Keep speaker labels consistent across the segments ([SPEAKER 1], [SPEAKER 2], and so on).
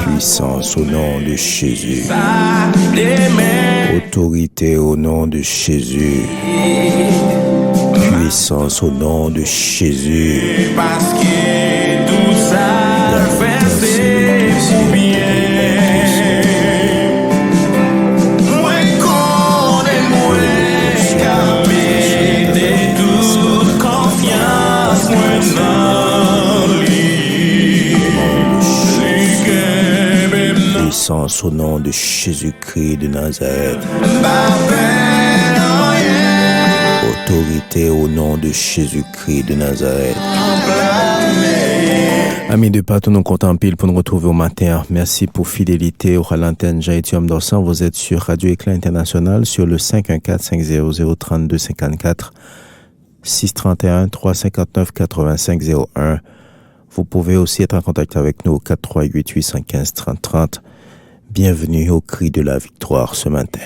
[SPEAKER 1] Puissance au nom de Jésus. Autorité au nom de Jésus. Puissance au nom de Jésus.
[SPEAKER 2] Parce que tout ça fait pour bien. Moi connais moi car mettez toute confiance moi dans lui.
[SPEAKER 1] Puissance au nom de Jésus-Christ de Nazareth. Autorité au nom de Jésus-Christ de Nazareth. Amis de partout, nous comptons pile pour nous retrouver au matin. Merci pour fidélité au l'antenne Jean-Étienne Dorsan. Vous êtes sur Radio Éclat International sur le 514-500-3254 631-359-8501. Vous pouvez aussi être en contact avec nous au 438-815-3030. Bienvenue au cri de la victoire ce matin.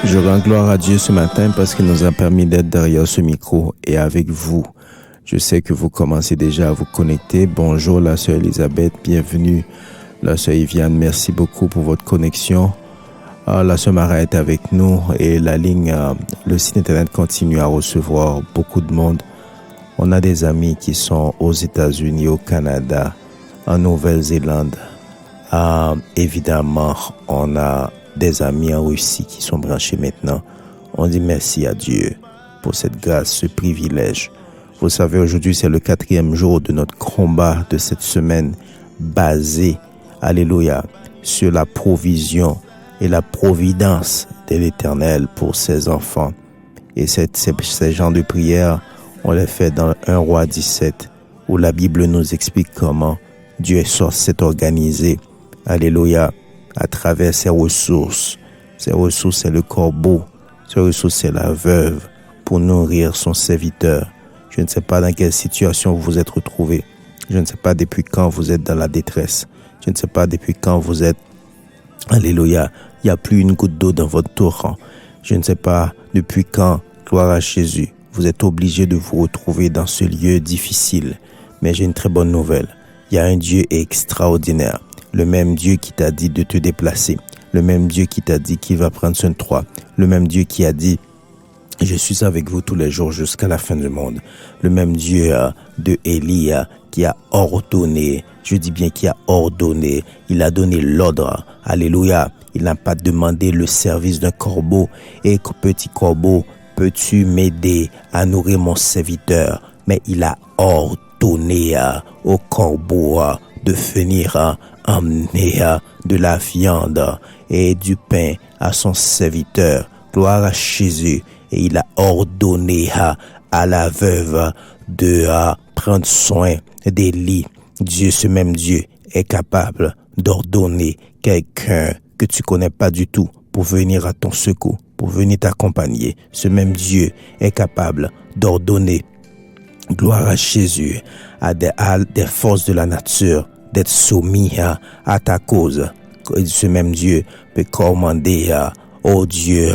[SPEAKER 1] Je rends gloire à Dieu ce matin parce qu'il nous a permis d'être derrière ce micro et avec vous. Je sais que vous commencez déjà à vous connecter. Bonjour la sœur Elisabeth, bienvenue. La sœur Yviane, merci beaucoup pour votre connexion. La sœur Mara est avec nous et la ligne, le site internet continue à recevoir beaucoup de monde. On a des amis qui sont aux États-Unis, au Canada, en Nouvelle-Zélande. Évidemment, on a des amis en Russie qui sont branchés maintenant. On dit merci à Dieu pour cette grâce, ce privilège. Vous savez, aujourd'hui, c'est le 4e jour de notre combat de cette semaine basé, alléluia, sur la provision et la providence de l'Éternel pour ses enfants. Et ces genres de prières, on les fait dans 1 Roi 17, où la Bible nous explique comment Dieu s'est organisé, alléluia, à travers ses ressources. Ses ressources, c'est le corbeau. Ses ressources, c'est la veuve pour nourrir son serviteur. Je ne sais pas dans quelle situation vous vous êtes retrouvé. Je ne sais pas depuis quand vous êtes dans la détresse. Je ne sais pas depuis quand vous êtes, alléluia, il n'y a plus une goutte d'eau dans votre torrent. Je ne sais pas depuis quand, gloire à Jésus, vous êtes obligé de vous retrouver dans ce lieu difficile. Mais j'ai une très bonne nouvelle. Il y a un Dieu extraordinaire. Le même Dieu qui t'a dit de te déplacer. Le même Dieu qui t'a dit qu'il va prendre soin de toi. Le même Dieu qui a dit je suis avec vous tous les jours jusqu'à la fin du monde. Le même Dieu de Élie qui a ordonné, je dis bien qui a ordonné, il a donné l'ordre. Alléluia. Il n'a pas demandé le service d'un corbeau. Et petit corbeau, peux-tu m'aider à nourrir mon serviteur? Mais il a ordonné au corbeau de venir emmener de la viande et du pain à son serviteur. Gloire à Jésus. Et il a ordonné à la veuve de prendre soin d'Élie. Dieu, ce même Dieu, est capable d'ordonner quelqu'un que tu connais pas du tout pour venir à ton secours, pour venir t'accompagner. Ce même Dieu est capable d'ordonner, gloire à Jésus, à des forces de la nature d'être soumis à ta cause. Ce même Dieu peut commander au Dieu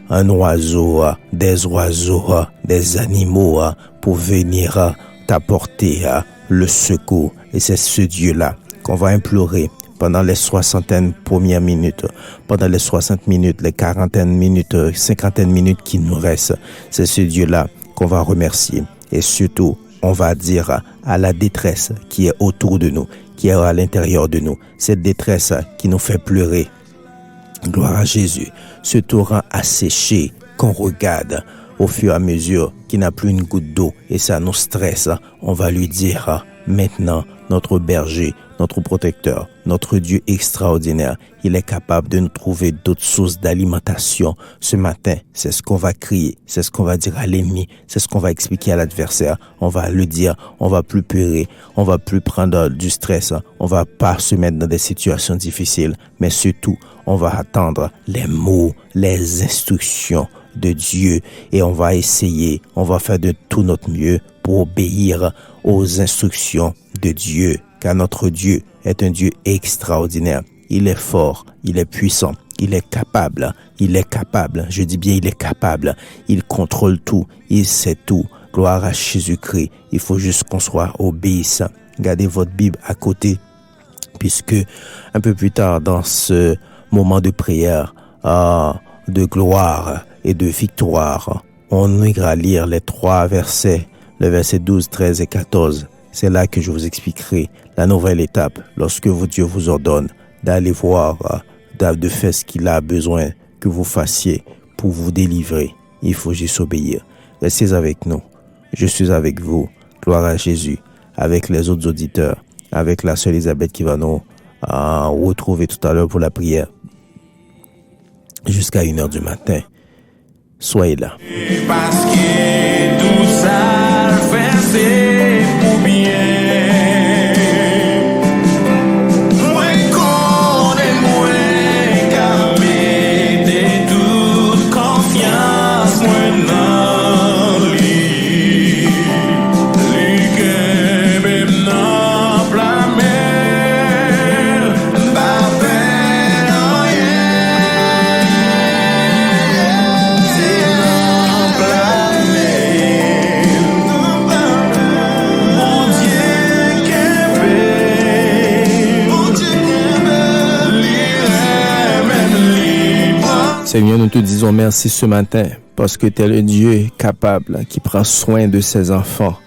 [SPEAKER 1] un oiseau, des oiseaux, des animaux pour venir t'apporter le secours. Et c'est ce Dieu-là qu'on va implorer pendant les 60 premières minutes, pendant les 60 minutes, les 40 minutes, 50 minutes qui nous restent. C'est ce Dieu-là qu'on va remercier. Et surtout, on va dire à la détresse qui est autour de nous, qui est à l'intérieur de nous, cette détresse qui nous fait pleurer. Gloire à Jésus. Ce torrent asséché qu'on regarde au fur et à mesure, qui n'a plus une goutte d'eau et ça nous stresse, on va lui dire maintenant, notre berger, notre protecteur, notre Dieu extraordinaire, il est capable de nous trouver d'autres sources d'alimentation. Ce matin, c'est ce qu'on va crier, c'est ce qu'on va dire à l'ennemi, c'est ce qu'on va expliquer à l'adversaire. On va le dire, on va plus pleurer, on va plus prendre du stress, on va pas se mettre dans des situations difficiles, mais surtout, on va attendre les mots, les instructions de Dieu et on va essayer, on va faire de tout notre mieux pour obéir aux instructions de Dieu, car notre Dieu est un Dieu extraordinaire. Il est fort, il est puissant, il est capable, je dis bien il est capable, il contrôle tout, il sait tout. Gloire à Jésus-Christ, il faut juste qu'on soit obéissant. Gardez votre Bible à côté, puisque un peu plus tard dans ce moment de prière, de gloire et de victoire, on ira lire les 3 versets, le verset 12, 13 et 14. C'est là que je vous expliquerai la nouvelle étape lorsque Dieu vous ordonne d'aller voir, de faire ce qu'il a besoin que vous fassiez pour vous délivrer. Il faut juste obéir. Restez avec nous. Je suis avec vous. Gloire à Jésus. Avec les autres auditeurs. Avec la sœur Elisabeth qui va nous retrouver tout à l'heure pour la prière. Jusqu'à 1h du matin. Soyez là.
[SPEAKER 2] Parce que tout ça fait c'est pour bien. Moi connais moi car mettez toute confiance moi dans lui. Lui que même dans la mer, pas peine rien.
[SPEAKER 1] Seigneur, nous te disons merci ce matin parce que tu es le Dieu capable qui prend soin de ses enfants.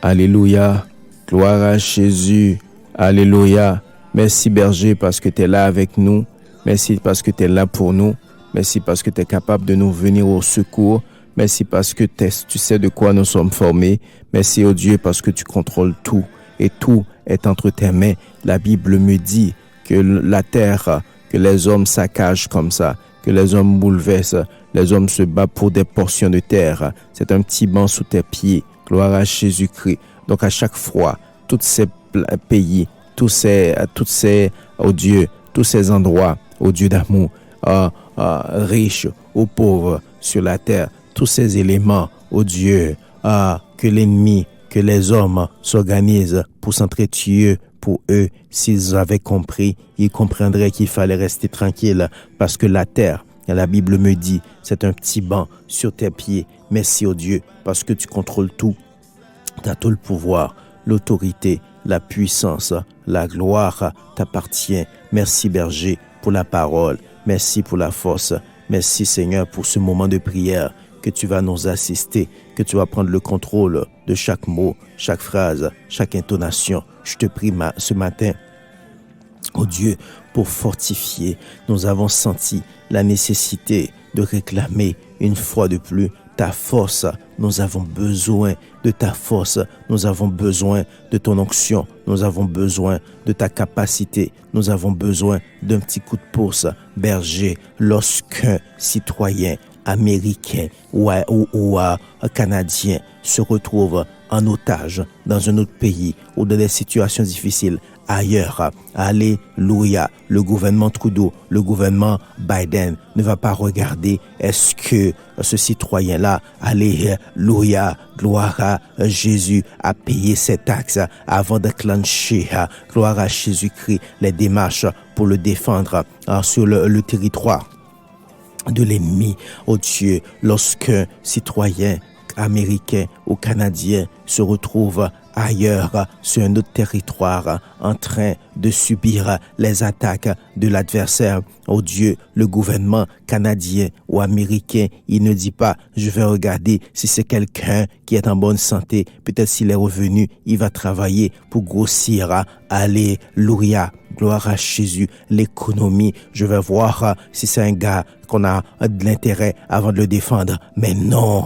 [SPEAKER 1] Alléluia. Gloire à Jésus. Alléluia. Merci berger parce que tu es là avec nous. Merci parce que tu es là pour nous. Merci parce que tu es capable de nous venir au secours. Merci parce que tu sais de quoi nous sommes formés. Merci, oh Dieu, parce que tu contrôles tout. Et tout est entre tes mains. La Bible me dit que la terre, que les hommes saccagent comme ça, que les hommes bouleversent, les hommes se battent pour des portions de terre. C'est un petit banc sous tes pieds. Gloire à Jésus-Christ. Donc à chaque fois, tous ces pays, tous ces, oh Dieu, tous ces endroits, oh Dieu d'amour, riches ou pauvres sur la terre, tous ces éléments, oh Dieu, que l'ennemi, que les hommes s'organisent pour s'entretuer pour eux. S'ils avaient compris, ils comprendraient qu'il fallait rester tranquille parce que la terre La Bible me dit, c'est un petit banc sur tes pieds. Merci, oh Dieu, parce que tu contrôles tout. Tu as tout le pouvoir, l'autorité, la puissance, la gloire t'appartient. Merci, berger, pour la parole. Merci pour la force. Merci, Seigneur, pour ce moment de prière que tu vas nous assister, que tu vas prendre le contrôle de chaque mot, chaque phrase, chaque intonation. Je te prie ce matin, oh Dieu, pour fortifier. Nous avons senti la nécessité de réclamer une fois de plus ta force. Nous avons besoin de ta force. Nous avons besoin de ton onction. Nous avons besoin de ta capacité. Nous avons besoin d'un petit coup de pouce. Berger, lorsqu'un citoyen américain ou canadien se retrouve en otage dans un autre pays ou dans des situations difficiles ailleurs, alléluia, le gouvernement Trudeau, le gouvernement Biden ne va pas regarder est-ce que ce citoyen-là, alléluia, gloire à Jésus, a payé ses taxes avant de clencher, gloire à Jésus-Christ, les démarches pour le défendre sur le territoire de l'ennemi. Oh Dieu, lorsqu'un citoyen américain ou canadien se retrouve ailleurs sur un autre territoire en train de subir les attaques de l'adversaire, oh Dieu, le gouvernement canadien ou américain, il ne dit pas je vais regarder si c'est quelqu'un qui est en bonne santé, peut-être s'il est revenu, il va travailler pour grossir. Alléluia, gloire à Jésus. L'économie, je vais voir si c'est un gars qu'on a de l'intérêt avant de le défendre. Mais non,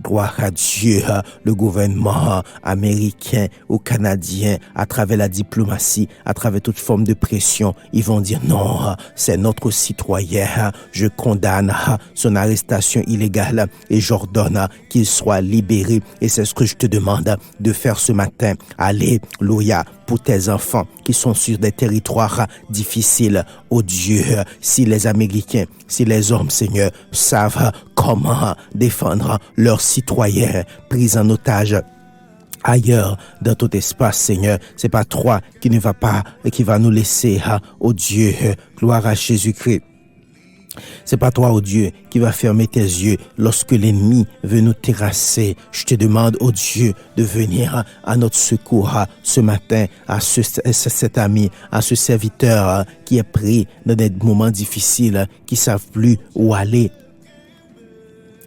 [SPEAKER 1] gloire à Dieu, le gouvernement américain ou canadien, à travers la diplomatie, à travers toute forme de pression, ils vont dire non, c'est notre citoyen, je condamne son arrestation illégale et j'ordonne qu'il soit libéré. Et c'est ce que je te demande de faire ce matin. Alléluia, pour tes enfants qui sont sur des territoires difficiles. Oh Dieu, si les Américains, si les hommes, Seigneur, savent comment défendre leurs citoyens pris en otage ailleurs dans tout espace, Seigneur, c'est pas toi qui ne va pas, qui va nous laisser, oh Dieu, gloire à Jésus-Christ. C'est pas toi, oh Dieu, qui va fermer tes yeux lorsque l'ennemi veut nous terrasser. Je te demande, oh Dieu, de venir à notre secours ce matin, à cet ami, à ce serviteur qui est pris dans des moments difficiles, qui savent plus où aller,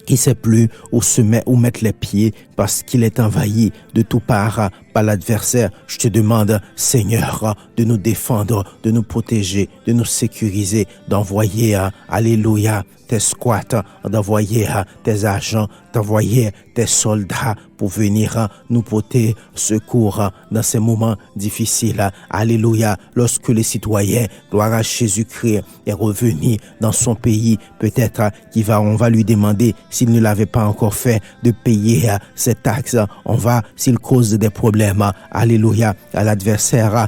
[SPEAKER 1] qui ne sait plus où mettre les pieds parce qu'il est envahi de tout part par l'adversaire. Je te demande, Seigneur, de nous défendre, de nous protéger, de nous sécuriser, d'envoyer, alléluia, tes squats, d'envoyer tes agents, d'envoyer tes soldats pour venir nous porter secours dans ces moments difficiles. Alléluia, lorsque les citoyens, gloire à Jésus-Christ, est revenu dans son pays, peut-être on va lui demander, s'il ne l'avait pas encore fait, de payer ses taxes. On va, s'il cause des problèmes, alléluia, à l'adversaire,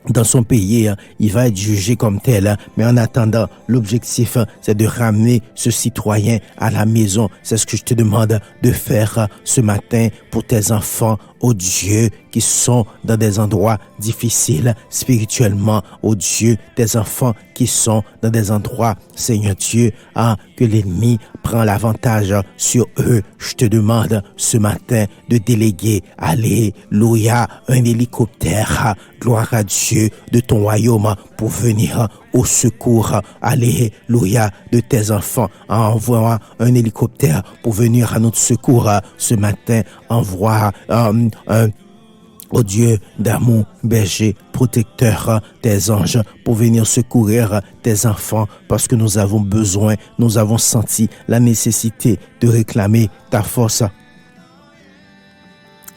[SPEAKER 1] dans son pays, il va être jugé comme tel. Mais en attendant, l'objectif, c'est de ramener ce citoyen à la maison. C'est ce que je te demande de faire ce matin pour tes enfants, oh Dieu, qui sont dans des endroits difficiles spirituellement. Oh Dieu, tes enfants qui sont dans des endroits, Seigneur Dieu, que l'ennemi prend l'avantage sur eux. Je te demande ce matin de déléguer, alléluia, un hélicoptère, gloire à Dieu, de ton royaume pour venir au secours, alléluia, de tes enfants. Envoie un hélicoptère pour venir à notre secours ce matin. Envoie oh Dieu d'amour, berger, protecteur, tes anges pour venir secourir tes enfants parce que nous avons besoin, nous avons senti la nécessité de réclamer ta force,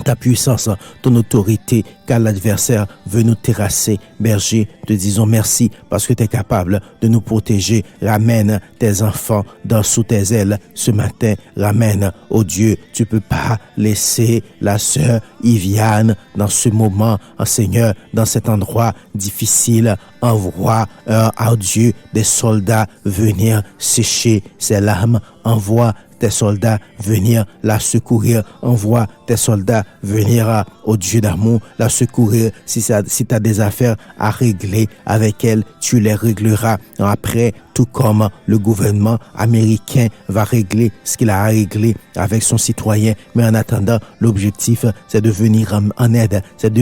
[SPEAKER 1] ta puissance, ton autorité, car l'adversaire veut nous terrasser. Berger, te disons merci parce que tu es capable de nous protéger. Ramène tes enfants sous tes ailes ce matin. Ramène, oh Dieu, tu peux pas laisser la sœur Yviane dans ce moment, Seigneur, dans cet endroit difficile. Envoie, oh Dieu, des soldats venir sécher ses larmes. Envoie tes soldats venir la secourir. Envoie tes soldats venir, au Dieu d'amour, la secourir. Si tu as des affaires à régler avec elle, tu les régleras après, tout comme le gouvernement américain va régler ce qu'il a à régler avec son citoyen. Mais en attendant, l'objectif, c'est de venir en aide, c'est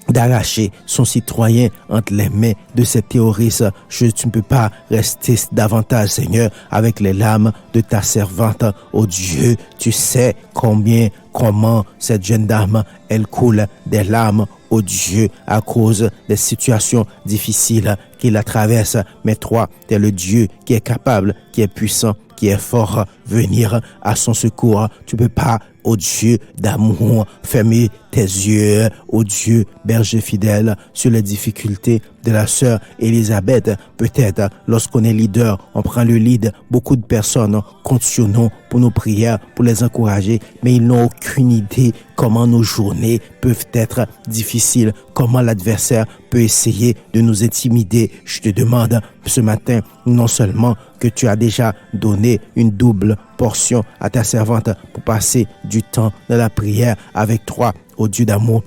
[SPEAKER 1] d'arracher son citoyen entre les mains de ces terroristes. Tu ne peux pas rester davantage, Seigneur, avec les larmes de ta servante. Oh Dieu, tu sais comment cette jeune dame, elle coule des larmes, oh Dieu, à cause des situations difficiles qu'il la traverse. Mais toi, tu es le Dieu qui est capable, qui est puissant, qui est fort, venir à son secours. Tu peux pas, ô Dieu d'amour, fermer tes yeux, ô Dieu berger fidèle, sur les difficultés de la sœur Elisabeth. Peut-être, lorsqu'on est leader, on prend le lead. Beaucoup de personnes comptent sur nous pour nos prières, pour les encourager, mais ils n'ont aucune idée comment nos journées peuvent être difficiles, comment l'adversaire peut essayer de nous intimider. Je te demande ce matin, non seulement que tu as déjà donné une double portion à ta servante pour passer du temps dans la prière avec toi, ô Dieu d'amour,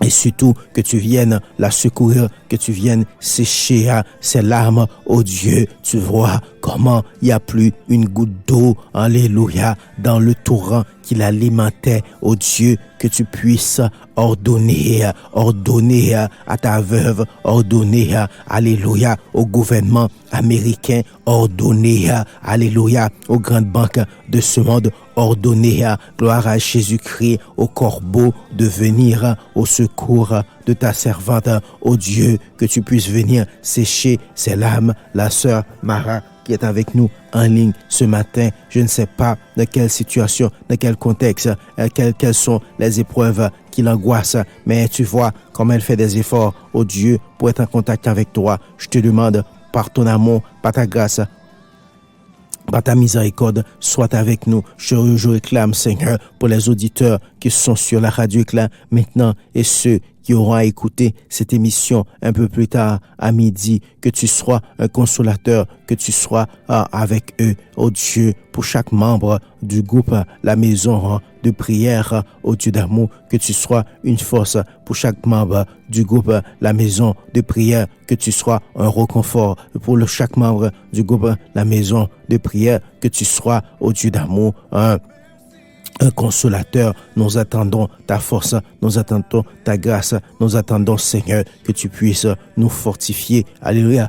[SPEAKER 1] et surtout que tu viennes la secourir, que tu viennes sécher ses larmes, ô Dieu. Tu vois comment il n'y a plus une goutte d'eau, alléluia, dans le torrent qui l'alimentait, ô Dieu, que tu puisses ordonner à ta veuve, ordonner, alléluia, au gouvernement américain, ordonner, alléluia, aux grandes banques de ce monde, ordonner, gloire à Jésus-Christ, au corbeau de venir au secours de ta servante, ô Dieu, que tu puisses venir sécher ses larmes. La sœur Mara qui est avec nous en ligne ce matin, je ne sais pas dans quelle situation, dans quel contexte, quelles sont les épreuves qui l'angoissent, mais tu vois comme elle fait des efforts, ô Dieu, pour être en contact avec toi. Je te demande, par ton amour, par ta grâce, par ta miséricorde, sois avec nous. Je réclame, Seigneur, pour les auditeurs qui sont sur la radio Éclat maintenant et ceux qui auront à écouter cette émission un peu plus tard à midi, que tu sois un consolateur, que tu sois avec eux, oh Dieu, pour chaque membre du groupe La Maison de prière, oh Dieu d'amour, que tu sois une force pour chaque membre du groupe La Maison de prière, que tu sois un réconfort pour chaque membre du groupe La Maison de prière, que tu sois, oh Dieu d'amour, un consolateur. Nous attendons ta force, nous attendons ta grâce, nous attendons, Seigneur, que tu puisses nous fortifier. Alléluia.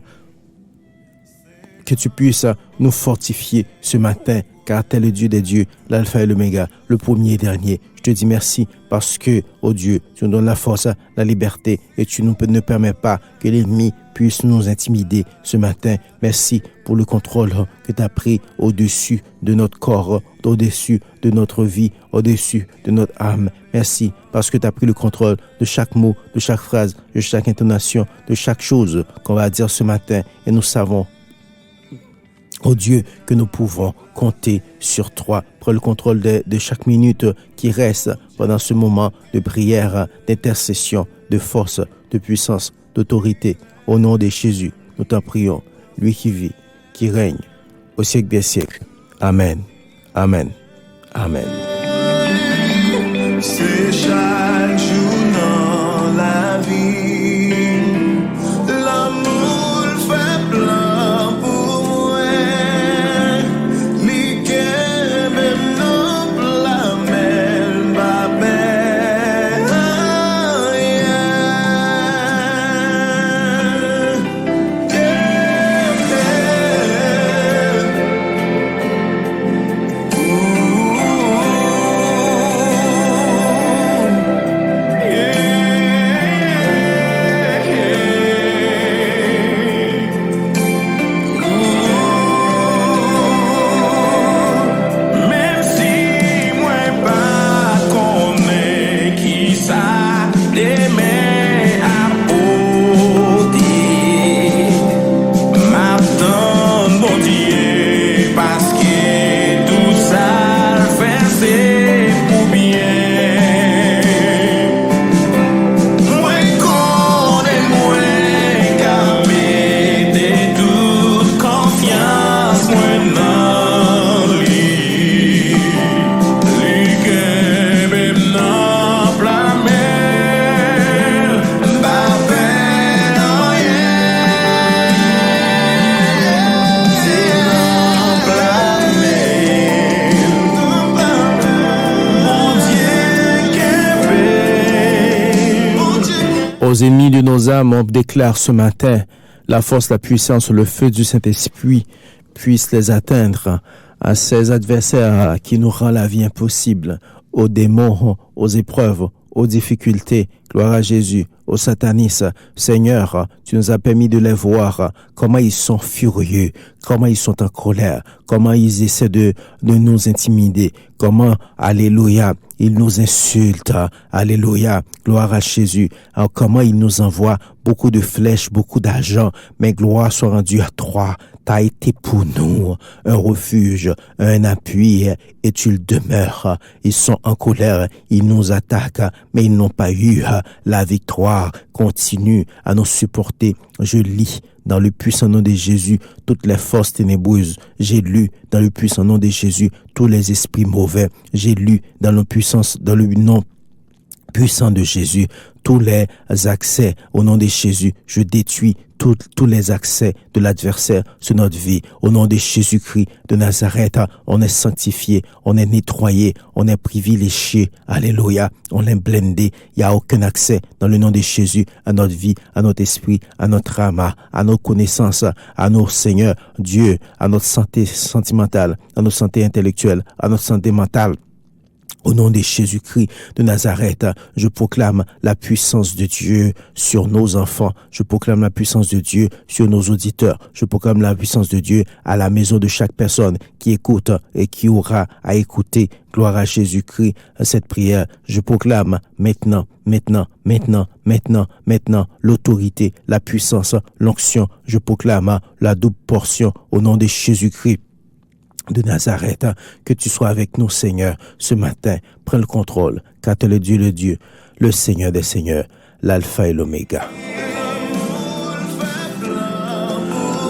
[SPEAKER 1] Que tu puisses nous fortifier ce matin, car tu es le Dieu des dieux, l'alpha et l'oméga, le premier et dernier. Je te dis merci parce que, oh Dieu, tu nous donnes la force, la liberté et tu ne permets pas que l'ennemi puisse nous intimider ce matin. Merci pour le contrôle que tu as pris au-dessus de notre corps, au-dessus de notre vie, au-dessus de notre âme. Merci parce que tu as pris le contrôle de chaque mot, de chaque phrase, de chaque intonation, de chaque chose qu'on va dire ce matin. Et nous savons, oh Dieu, que nous pouvons compter sur toi. Prends le contrôle de chaque minute qui reste pendant ce moment de prière, d'intercession, de force, de puissance, d'autorité. Au nom de Jésus, nous t'en prions, lui qui vit, qui règne au siècle des siècles. Amen. Amen. Amen.
[SPEAKER 2] C'est chaque jour dans la vie, l'amour fait plein pour moi. Liquer même non la même babel.
[SPEAKER 1] aux ennemis de nos âmes, on déclare ce matin la force, la puissance, le feu du Saint-Esprit puisse les atteindre à ces adversaires qui nous rendent la vie impossible, aux démons, aux épreuves, aux difficultés. Gloire à Jésus, au satanisme. Seigneur, tu nous as permis de les voir, comment ils sont furieux, comment ils sont en colère, comment ils essaient de nous intimider, comment, alléluia, ils nous insultent, alléluia, gloire à Jésus. Alors, comment ils nous envoient beaucoup de flèches, beaucoup d'argent, mais gloire soit rendue à toi. T'as été pour nous un refuge, un appui, et tu le demeures. Ils sont en colère, ils nous attaquent, mais ils n'ont pas eu la victoire. Continue à nous supporter. Je lis dans le puissant nom de Jésus toutes les forces ténébreuses. J'ai lu dans le puissant nom de Jésus tous les esprits mauvais. J'ai lu dans le nom puissant de Jésus tous les accès au nom de Jésus. Je détruis tous les accès de l'adversaire sur notre vie. Au nom de Jésus-Christ de Nazareth, on est sanctifié, on est nettoyé, on est privilégié. Alléluia, on est blindé. Il n'y a aucun accès dans le nom de Jésus à notre vie, à notre esprit, à notre âme, à nos connaissances, à nos Seigneurs, Dieu, à notre santé sentimentale, à notre santé intellectuelle, à notre santé mentale. Au nom de Jésus-Christ de Nazareth, je proclame la puissance de Dieu sur nos enfants. Je proclame la puissance de Dieu sur nos auditeurs. Je proclame la puissance de Dieu à la maison de chaque personne qui écoute et qui aura à écouter. Gloire à Jésus-Christ, cette prière. Je proclame maintenant, l'autorité, la puissance, l'onction. Je proclame la double portion au nom de Jésus-Christ de Nazareth, que tu sois avec nous, Seigneur, ce matin. Prends le contrôle, car tu es le Dieu, le Seigneur des Seigneurs, l'Alpha et l'Oméga.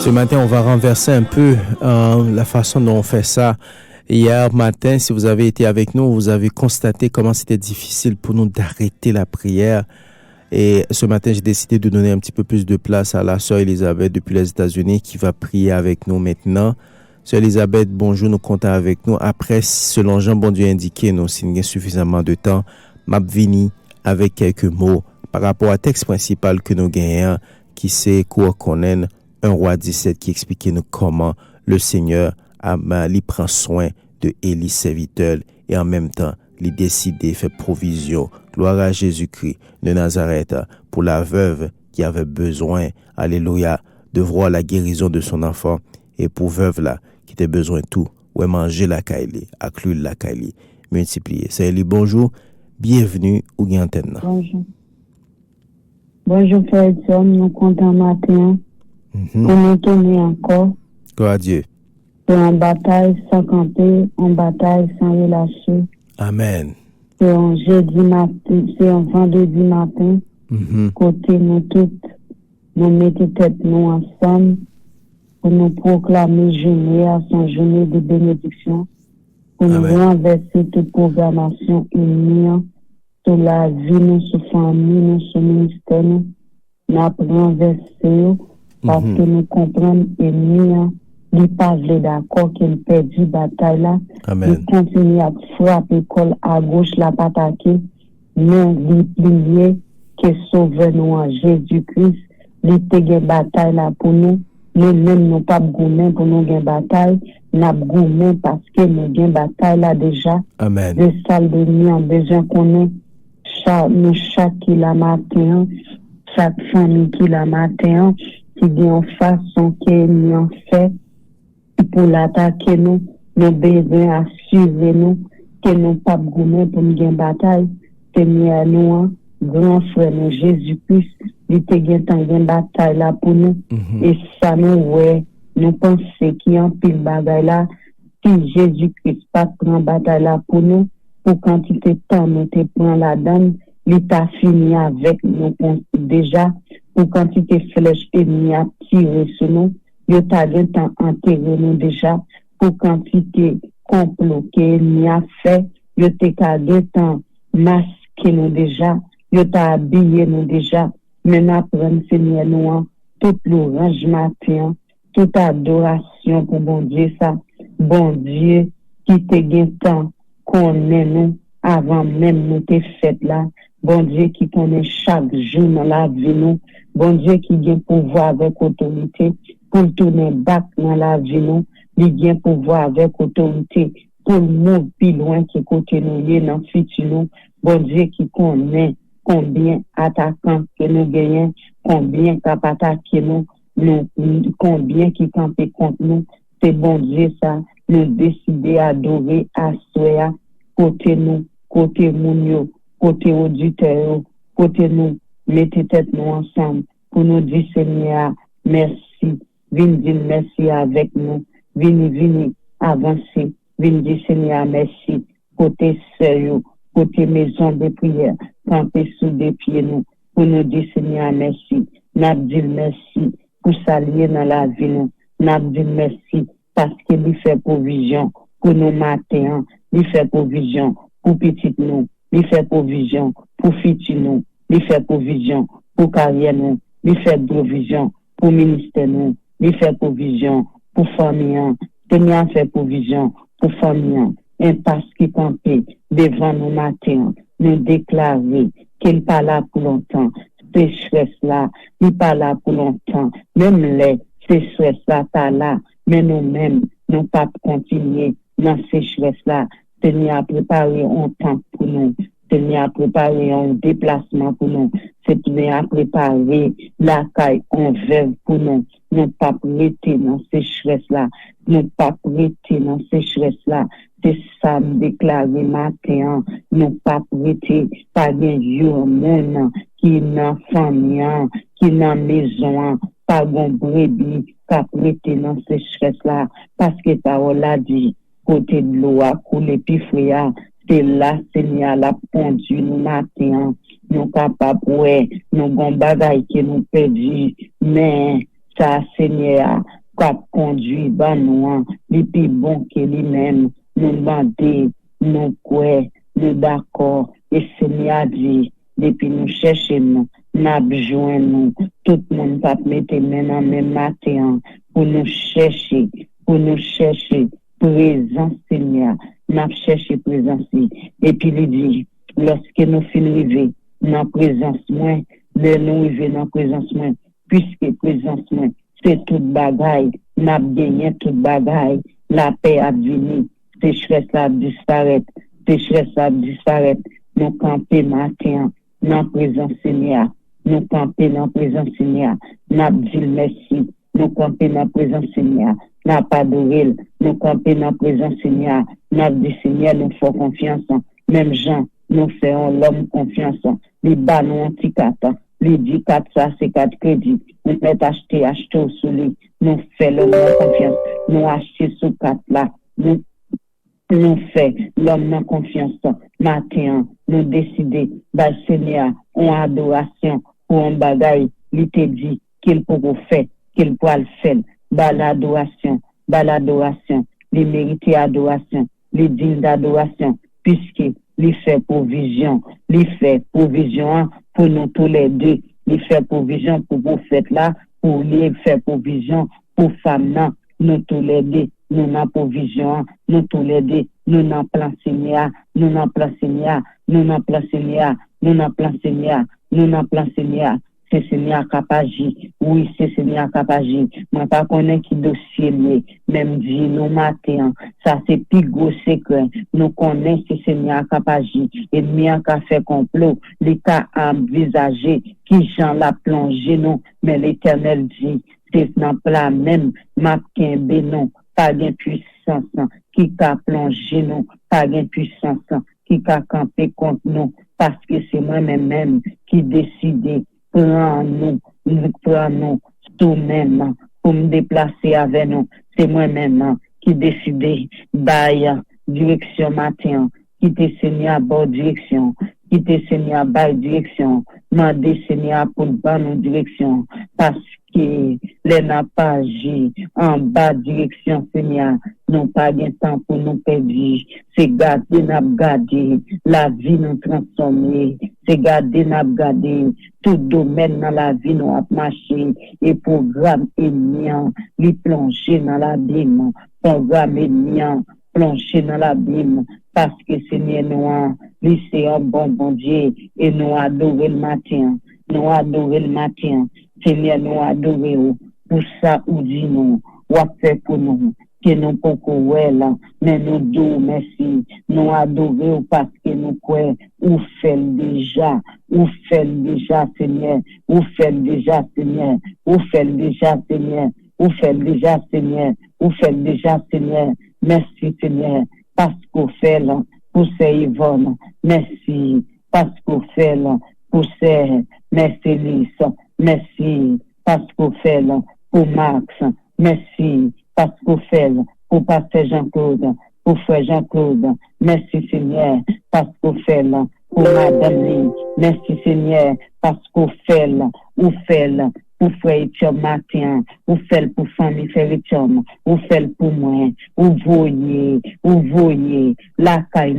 [SPEAKER 1] Ce matin, on va renverser un peu la façon dont on fait ça. Hier matin, si vous avez été avec nous, vous avez constaté comment c'était difficile pour nous d'arrêter la prière. Et ce matin, j'ai décidé de donner un petit peu plus de place à la sœur Elisabeth depuis les États-Unis qui va prier avec nous maintenant. Sœur Elisabeth, bonjour, nous comptons avec nous. Après, selon Jean, bon Dieu indiqué, nous, s'il y a suffisamment de temps, m'a venu avec quelques mots par rapport au texte principal que nous gagnons, qui c'est quoi qu'on ait 1 Roi 17 qui expliquait nous comment le Seigneur il prend soin de Élie serviteur et en même temps, il décide de faire provision. Gloire à Jésus-Christ de Nazareth pour la veuve qui avait besoin, alléluia, de voir la guérison de son enfant. Et pour veuve là, qui t'a besoin de tout, ouais manger la caille, acclure la caille, multiplier. C'est Eli, bonjour, bienvenue au Gantenne.
[SPEAKER 3] Bonjour. Bonjour Frère Edson, nous comptons matin pour nous tourner encore.
[SPEAKER 1] Gloire à Dieu.
[SPEAKER 3] C'est en bataille sans camper, en bataille sans relâcher.
[SPEAKER 1] Amen.
[SPEAKER 3] C'est un jeudi matin, c'est un vendredi matin, côté nous toutes, nous mettons tête nous ensemble, pour nous proclamer journée à son journée de bénédiction, pour nous renverser toute programmation ennemie sur la vie, nous, sur famille, nous, sur ministère, nous renverser parce que nous comprenons l'ennemi, il pas d'accord qu'il perdu bataille là, il continue à frapper col à gauche, la attaquer, nous, il plier, que sauve nous en Jésus-Christ, il te gagne bataille là pour nous. Nous même nous pas gourmand pour nous gagner bataille, n'a gourmand parce que nous gagne bataille là déjà.
[SPEAKER 1] Amen.
[SPEAKER 3] De salle de nuit en besoin qu'on ait chaque qui la matin, chaque famille qui la matin, qui vient en façon que nous en fait pour l'attaquer nous besoin à suivre nous, que nous pas gourmand pour nous gagner bataille, que nous grand frère nous Jésus-Christ, il te gagne tant gagne bataille là pour nous. Et ça nous pensons qu'il y a un pile bagaille là, si Jésus-Christ pas prend bataille là pour nous, pour quantité de temps nous te prend la donne, il t'a fini avec nous déjà, pour quantité de flèches ennemies à tirer sur nous, il t'a gagne temps enterré nous déjà, pour quantité complot qu'il a fait, il t'a gagne temps masqué nous déjà, il t'a habillé nous déjà. Maintenant, prendre Seigneur nous, tout l'orange matin, toute adoration pour bon Dieu, ça, bon Dieu, qui te gagne tant qu'on est nous, avant même nous te fait là, Bon Dieu qui connaît chaque jour dans la vie nous, bon Dieu qui vient pouvoir avec autorité pour tourner back dans la vie nous, il vient pouvoir avec autorité pour nous plus loin qui côté nous y dans futur nous, bon Dieu qui connaît combien attaquants que nous gagnons, combien cap attaquer nous, combien qui camper contre nous, c'est bon Dieu ça, nous décider adorer, assoyer côté nous, côté moun yo, côté auditeur, côté nous, mettez tête nous ensemble pour nous dire Seigneur, merci, viens dire merci avec nous, viens avancer, viens dire Seigneur, merci, côté sérieux, côté maison de prière, camper sous des pieds nous, pour nous dire Seigneur, merci, n'a dit merci pour s'allier dans la vie nous, n'a dit merci parce qu'il fait provision pour nos matins, il fait provision pour petit nous, il fait provision pour futur nous, il fait provision pour carrière nous, il fait provision pour ministère nous, il fait provision pour famille, Seigneur fait provision pour famille, un passe qui campé devant nos matins, nous déclarer qu'il pas là pour longtemps, sécheresse là, il pas là pour longtemps, même les sécheresse là pas là, mais nous-mêmes, nous pas continuer dans sécheresse là. Seigneur a préparé un temps pour nous. Seigneur a préparé un déplacement pour nous. Seigneur a préparé la caille en verre pour nous. Nous pas prêter dans sécheresse là. Nous pas prêter dans sécheresse là. C'est ça me déclarer matin. Nous pas prêter par des jours monde qui dans famille, qui dans maison, pas bon brebis, pas prêter dans sécheresse là. Parce que parole a dit, côté de l'eau a coulé puis frère, c'est là Seigneur l'a conduit nous matin, nous capables ouais, nous bon bagaille que nous perdu, mais ça Seigneur qu'a conduit ban nous, les plus bon que lui-même, nous demander, nous quoi, nous d'accord, et Seigneur dit, depuis nous chercher nous, n'a besoin nous, tout le monde va mettre maintenant même matin pour nous chercher, présence Seigneur, n'a cherché présence et puis il dit lorsque nous finissons dans présence moi, nous arrivons dans présence moi, puisque présence moi c'est toute bagaille, n'a gagné toute bagaille, la paix a venu, sécheresse a disparaître, nous camper matin dans présence Seigneur, nous camper dans présence Seigneur, n'a dit merci, nous camper dans présence Seigneur. N'a pas adoré, nous camper dans la présence Seigneur, n'a dit Seigneur, nous faisons confiance, même Jean, nous faisons l'homme confiance, les bas nous anti-4, les 10 4 ça c'est 4 crédits, nous mettons acheter au soleil, nous faisons l'homme confiance, nous acheter sous 4 là, nous faisons l'homme confiance, matin, nous décider, bah Seigneur, en adoration, pour un bagaille, il te dit qu'il peut faire, qu'il peut le faire. L'adoration, les mérités adoration, les dignes d'adoration, puisque les fait provision pour nous tous les deux, les fait provision pour vous faites là, pour les faire provision pour femmes là, nous tous les deux, nous n'avons provision, nous tous les deux, nous n'avons plan Seigneur, nous n'avons plan Seigneur, c'est Seigneur Kapaji, oui, c'est Seigneur Kapaji. Moi, pas connais qui dossier, même dit nous matin, ça c'est plus gros secret. Nous connaissons c'est Seigneur Kapaji. Et bien qu'a fait complot, les cas envisagé, qui j'en l'a plongé, non, mais l'Éternel dit, c'est dans plat même, ma non, pas de puissance, qui qu'a plongé, non, pas de puissance, qui qu'a campé contre nous, parce que c'est moi-même qui décide. Prends-nous tout-même pour me déplacer avec nous. C'est moi-même qui décide d'aller direction matin, qui te Seigneur à bord direction, qui te Seigneur à bas direction, demander Seigneur pour bonne direction, parce que les n'a pas agi en bas direction Seigneur, non pas de temps pour nous perdre, c'est garder la vie nous transformer, c'est garder tout domaine dans la vie nous a marché et programme ennemi lui plonger dans l'abîme, programme ennemi plonger dans l'abîme parce que Seigneur nous c'est un bon Dieu, et nous adorer le matin, Seigneur, nous adorer pour ça ou dit nous, ou a fait pour nous, que nous pouvons là, mais nous disons merci, nous adorer parce que nous croyons, ou fait déjà, Seigneur, ou fait déjà, Seigneur, merci Seigneur, parce qu'on fait là, pour ces Yvonne, merci, parce qu'on fait là, pour ces Mercedes, merci, parce qu'on fait là, pour Max, merci, parce qu'on fait là, pour Pasteur Jean-Claude, pour Frère Jean-Claude, merci Seigneur, parce qu'on fait là, pour Madame Lee, merci Seigneur, parce qu'on fait là, ou fait là, pour Frère Etienne matin, ou fait pour famille Frère Etienne, ou fait pour moi, ou voyez, la caille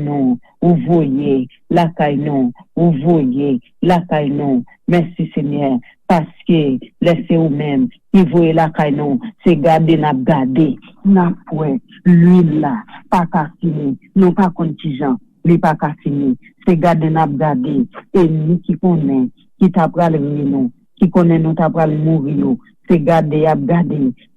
[SPEAKER 3] ou voyez, la caille ou voyez, la caille merci Seigneur, parce que laissez vous-même, qui voyez la caille c'est garder n'a point, l'huile là, pas qu'à finir, non pas contingent, mais pas qu'à finir, c'est garder n'a et nous qui connaît, qui t'a pral nous, qui connaît nous t'a pral mourir, c'est garder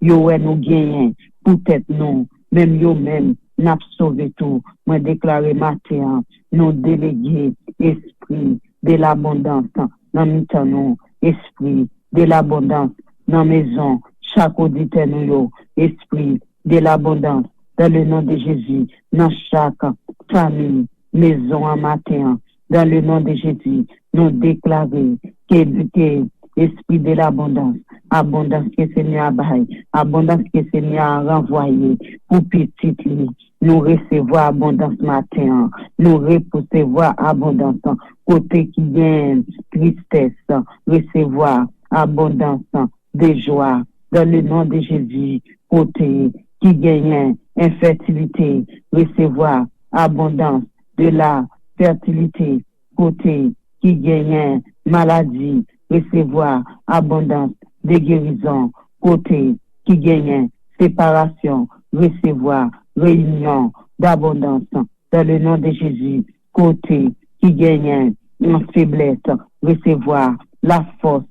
[SPEAKER 3] yo nous gagner, peut-être non, même yo même, n'a sauvé tout, moi déclaré matin, nous délégués, esprit de l'abondance, dans nous, esprit de l'abondance, dans maison, chaque auditeur nous, esprit de l'abondance, dans le nom de Jésus, dans chaque famille, maison en matin, dans le nom de Jésus, nous déclarer que esprit de l'abondance, abondance que Seigneur a bail, abondance que Seigneur a renvoyé pour petit nous recevoir abondance matin, nous recevoir abondance, côté qui vient tristesse, recevoir abondance de joie, dans le nom de Jésus, côté qui gagne infertilité, recevoir abondance de la fertilité, côté qui gagne maladie, recevoir abondance de guérison, côté qui gagne séparation, recevoir réunion d'abondance dans le nom de Jésus, côté qui gagne en faiblesse, recevoir la force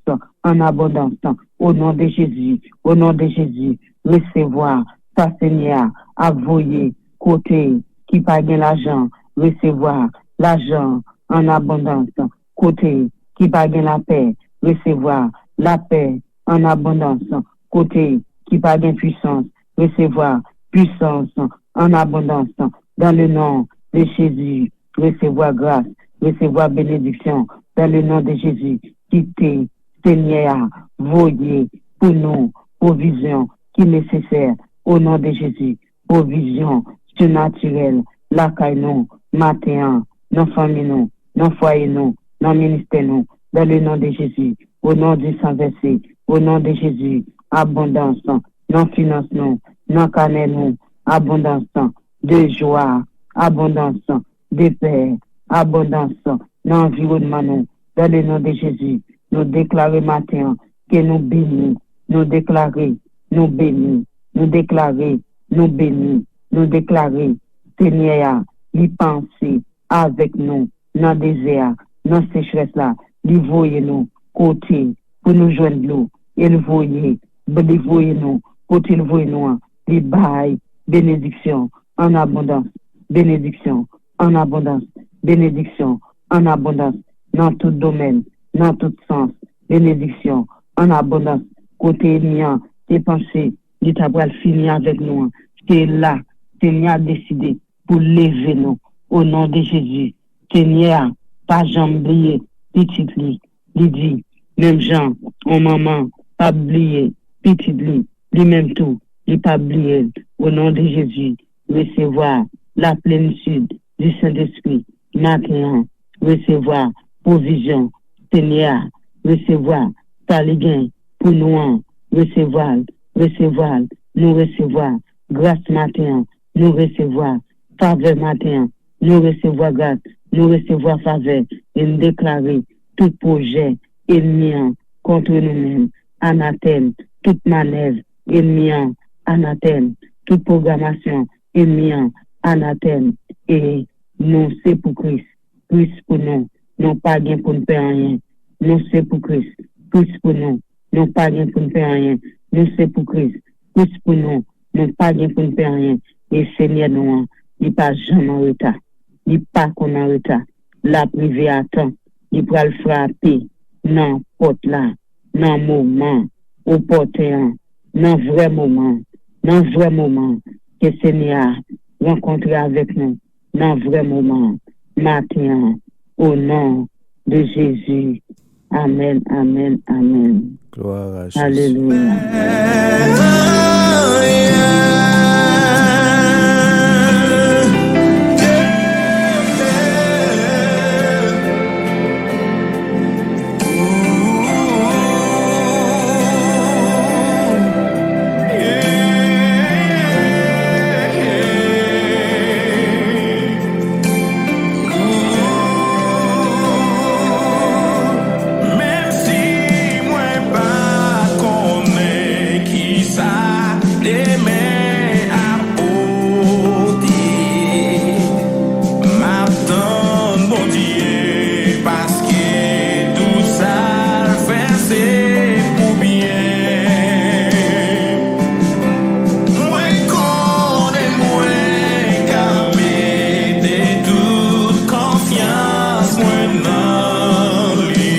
[SPEAKER 3] en abondance au nom de Jésus, recevoir sa Seigneur, avoyer côté qui pague l'argent, recevoir l'argent en abondance, côté qui pague la paix, recevoir la paix en abondance, côté qui pague puissance, recevoir puissance en abondance, dans le nom de Jésus, recevoir grâce, recevoir bénédiction, dans le nom de Jésus, quitter, Seigneur, voyez pour nous, provision qui est nécessaire, au nom de Jésus, provision surnaturelle, la caille nous, matin, nos familles nous, nos foyers nous, nos ministères nous, dans le nom de Jésus, au nom du sang versé, au nom de Jésus, abondance, non finance nous, non canal nous, abondance de joie, abondance de paix, abondance dans l'environnement nous, dans le nom de Jésus, nous déclarer matin que nous bénis, nous déclarer, nous bénis, nous déclarer, nous bénis, nous déclarer, Seigneur, lui penser avec nous, dans le désert, dans la sécheresse là, lui voyez nous, côté, pour nous joindre l'eau, et le voyez nous, côté le voyez nous, lui bail, bénédiction, en abondance, bénédiction, en abondance, bénédiction, en abondance, dans tout domaine, dans tout sens, bénédiction, en abondance, côté mien, tes pensées, il t'a fini avec nous, c'est là, Seigneur a décidé pour lever nous, au nom de Jésus, Seigneur, pas jamais oublier, petit lui, il dit, même Jean, en maman, pas oublier, petit lui même tout, il pas oublier, au nom de Jésus, recevoir la plénitude du Saint-Esprit, maintenant, recevoir provision, Seigneur, recevoir, gain pour nous, recevoir, nous recevoir, grâce matin, nous recevoir, faveur matin, nous recevoir grâce, nous recevoir faveur, et nous déclarer tout projet ennemi contre nous-mêmes, anathème, toute manœuvre ennemi anathème, toute programmation ennemi anathème, et nous c'est pour Christ, Christ pour nous. Non pas gain pour nous faire rien. Nous c'est pour Christ. Christ pour nous. Non pas gain pour nous faire rien. Nous c'est pour Christ. Christ pour nous. Non pas gain pour nous faire rien. Et Seigneur nous, il pas jamais en retard. Il pas qu'on en retard. La privé attend. Il va le frapper. Non, porte là. Non, moment. Au porteur. Non, vrai moment. Non, vrai moment. Que Seigneur rencontre avec nous. Non, vrai moment. Matin. Au nom de Jésus. Amen, amen, amen.
[SPEAKER 1] Gloire à Jésus.
[SPEAKER 3] Alléluia.
[SPEAKER 2] Même si moi pas connais qui ça demain à côté, m'attend mon Dieu parce que tout ça fait c'est pour bien. Moi connais moi qu'à mettre toute confiance moi dans lui.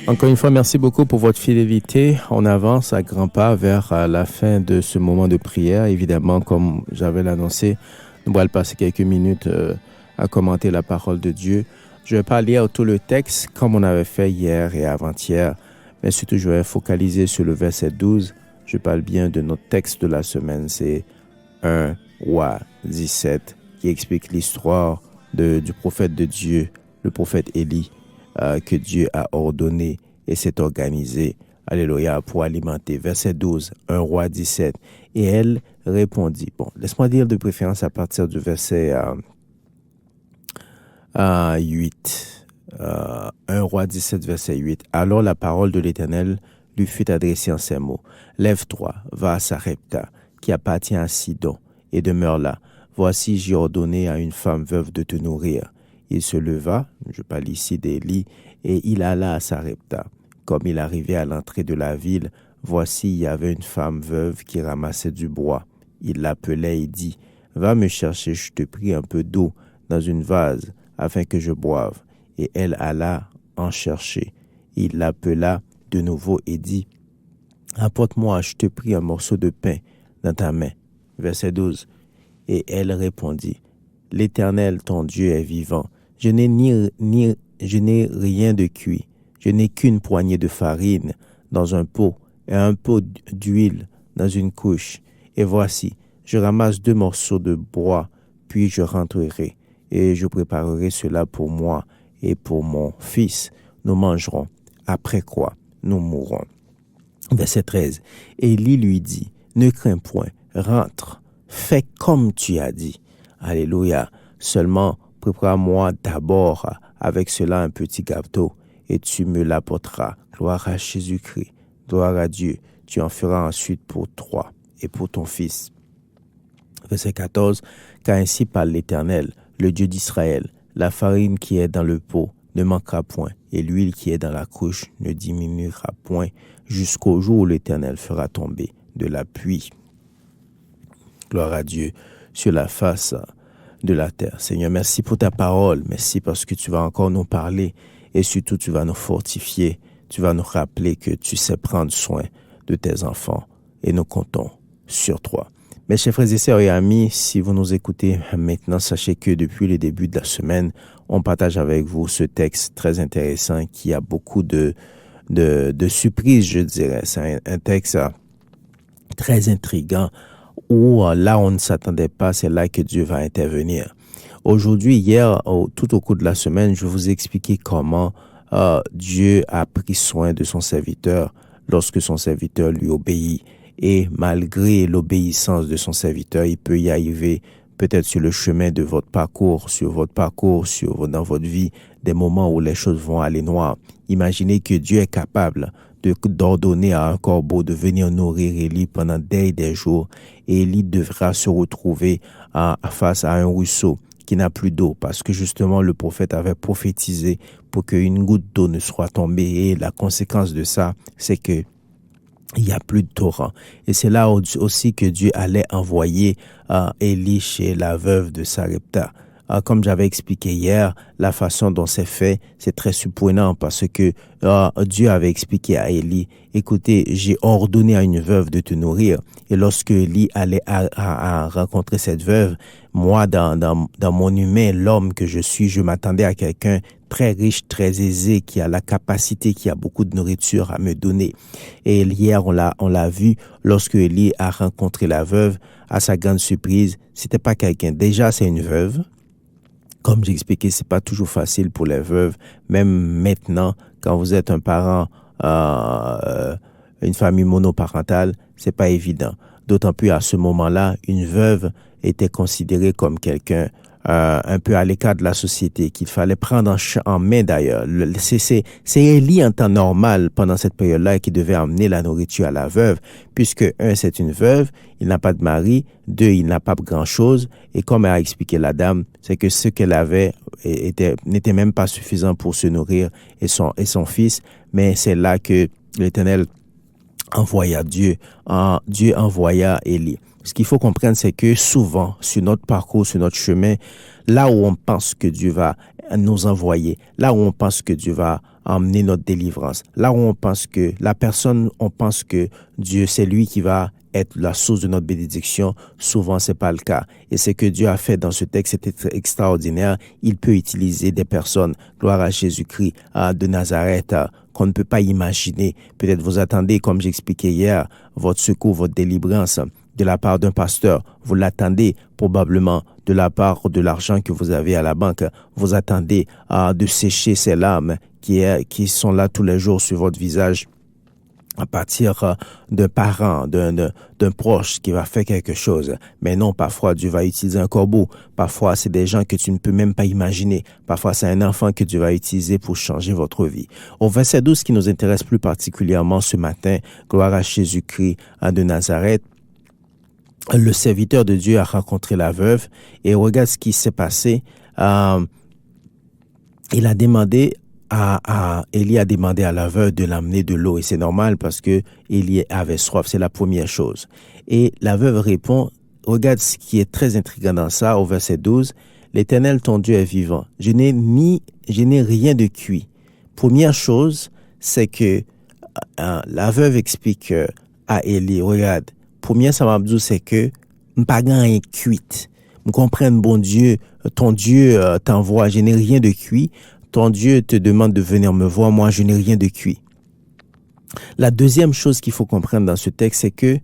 [SPEAKER 1] Encore une fois, merci beaucoup pour votre fidélité. On avance à grands pas vers la fin de ce moment de prière. Évidemment, comme j'avais l'annoncé, nous allons passer quelques minutes à commenter la parole de Dieu. Je ne vais pas lire tout le texte comme on avait fait hier et avant-hier, mais surtout je vais focaliser sur le verset 12. Je parle bien de notre texte de la semaine. C'est 1 Roi 17 qui explique l'histoire du prophète de Dieu, le prophète Élie, que Dieu a ordonné et s'est organisé, alléluia, pour alimenter. Verset 12, 1 Roi 17. Et elle répondit. Bon, laisse-moi dire de préférence à partir du verset 8. 1 Roi 17, verset 8. Alors la parole de l'Éternel lui fut adressée en ces mots. Lève-toi, va à Sarepta, qui appartient à Sidon, et demeure là. Voici, j'ai ordonné à une femme veuve de te nourrir. Il se leva, je parle ici d'Élie, et il alla à Sarepta. Comme il arrivait à l'entrée de la ville, voici, il y avait une femme veuve qui ramassait du bois. Il l'appelait et dit, « Va me chercher, je te prie, un peu d'eau dans une vase, afin que je boive. » Et elle alla en chercher. Il l'appela de nouveau et dit, « Apporte-moi, je te prie, un morceau de pain dans ta main. » Verset 12. Et elle répondit, « L'Éternel, ton Dieu, est vivant. Je n'ai rien de cuit. Je n'ai qu'une poignée de farine dans un pot et un pot d'huile dans une couche. Et voici, je ramasse 2 morceaux de bois, puis je rentrerai et je préparerai cela pour moi et pour mon fils. Nous mangerons, après quoi nous mourrons. » Verset 13. Élie lui dit, « Ne crains point, rentre, fais comme tu as dit. » Alléluia. Seulement, prépare-moi d'abord avec cela un petit gâteau et tu me l'apporteras. Gloire à Jésus-Christ. Gloire à Dieu. Tu en feras ensuite pour toi et pour ton fils. Verset 14. Car ainsi parle l'Éternel, le Dieu d'Israël, la farine qui est dans le pot ne manquera point et l'huile qui est dans la couche ne diminuera point jusqu'au jour où l'Éternel fera tomber de la pluie. Gloire à Dieu sur la face de la terre. Seigneur, merci pour ta parole. Merci parce que tu vas encore nous parler et surtout tu vas nous fortifier. Tu vas nous rappeler que tu sais prendre soin de tes enfants et nous comptons sur toi. Mes chers frères et sœurs et amis, si vous nous écoutez maintenant, sachez que depuis le début de la semaine, on partage avec vous ce texte très intéressant qui a beaucoup de surprises, je dirais. C'est un texte très intriguant où là on ne s'attendait pas, c'est là que Dieu va intervenir. Aujourd'hui, hier, tout au cours de la semaine, je vais vous expliquer comment Dieu a pris soin de son serviteur lorsque son serviteur lui obéit. Et malgré l'obéissance de son serviteur, il peut y arriver peut-être sur le chemin de votre parcours, dans votre vie, des moments où les choses vont aller noir. Imaginez que Dieu est capable d'ordonner à un corbeau de venir nourrir Élie pendant des jours et Élie devra se retrouver face à un ruisseau qui n'a plus d'eau, parce que justement le prophète avait prophétisé pour qu'une goutte d'eau ne soit tombée, et la conséquence de ça, c'est que il n'y a plus de torrent. Et c'est là aussi que Dieu allait envoyer Élie chez la veuve de Sarepta. Comme j'avais expliqué hier, la façon dont c'est fait, c'est très surprenant parce que Dieu avait expliqué à Élie, écoutez, j'ai ordonné à une veuve de te nourrir. Et lorsque Élie allait à rencontrer cette veuve, moi, dans mon humain, l'homme que je suis, je m'attendais à quelqu'un très riche, très aisé, qui a la capacité, qui a beaucoup de nourriture à me donner. Et hier, on l'a vu, lorsque Élie a rencontré la veuve, à sa grande surprise, c'était pas quelqu'un. Déjà, c'est une veuve. Comme j'expliquais, c'est pas toujours facile pour les veuves. Même maintenant, quand vous êtes un parent, une famille monoparentale, c'est pas évident. D'autant plus à ce moment-là, une veuve était considérée comme quelqu'un un peu à l'écart de la société, qu'il fallait prendre en main d'ailleurs. C'est Élie en temps normal, pendant cette période-là, qui devait amener la nourriture à la veuve, puisque, un, c'est une veuve, il n'a pas de mari, deux, il n'a pas grand-chose, et comme a expliqué la dame, c'est que ce qu'elle avait n'était même pas suffisant pour se nourrir et son fils, mais c'est là que l'Éternel envoya Dieu envoya Élie. Ce qu'il faut comprendre, c'est que souvent, sur notre parcours, sur notre chemin, là où on pense que Dieu va nous envoyer, là où on pense que Dieu va emmener notre délivrance, là où on pense que on pense que Dieu, c'est lui qui va être la source de notre bénédiction, souvent c'est pas le cas. Et ce que Dieu a fait dans ce texte, c'était extraordinaire. Il peut utiliser des personnes, gloire à Jésus-Christ, de Nazareth, qu'on ne peut pas imaginer. Peut-être vous attendez, comme j'expliquais hier, votre secours, votre délivrance de la part d'un pasteur. Vous l'attendez probablement de la part de l'argent que vous avez à la banque. Vous attendez de sécher ces larmes qui sont là tous les jours sur votre visage à partir d'un parent, d'un proche qui va faire quelque chose. Mais non, parfois Dieu va utiliser un corbeau. Parfois c'est des gens que tu ne peux même pas imaginer. Parfois c'est un enfant que Dieu va utiliser pour changer votre vie. Au verset 12 qui nous intéresse plus particulièrement ce matin, gloire à Jésus-Christ de Nazareth, le serviteur de Dieu a rencontré la veuve et regarde ce qui s'est passé. Il a demandé Élie a demandé à la veuve de l'amener de l'eau et c'est normal parce que Élie avait soif, c'est la première chose. Et la veuve répond, regarde ce qui est très intriguant dans ça au verset 12, l'Éternel ton Dieu est vivant. Je n'ai rien de cuit. Première chose, c'est que la veuve explique à Élie, regarde, première ça m'a dit c'est que m'pas rien cuit. Me comprendre bon Dieu, ton Dieu t'envoie, je n'ai rien de cuit. Ton Dieu te demande de venir me voir, moi je n'ai rien de cuit. La deuxième chose qu'il faut comprendre dans ce texte, c'est que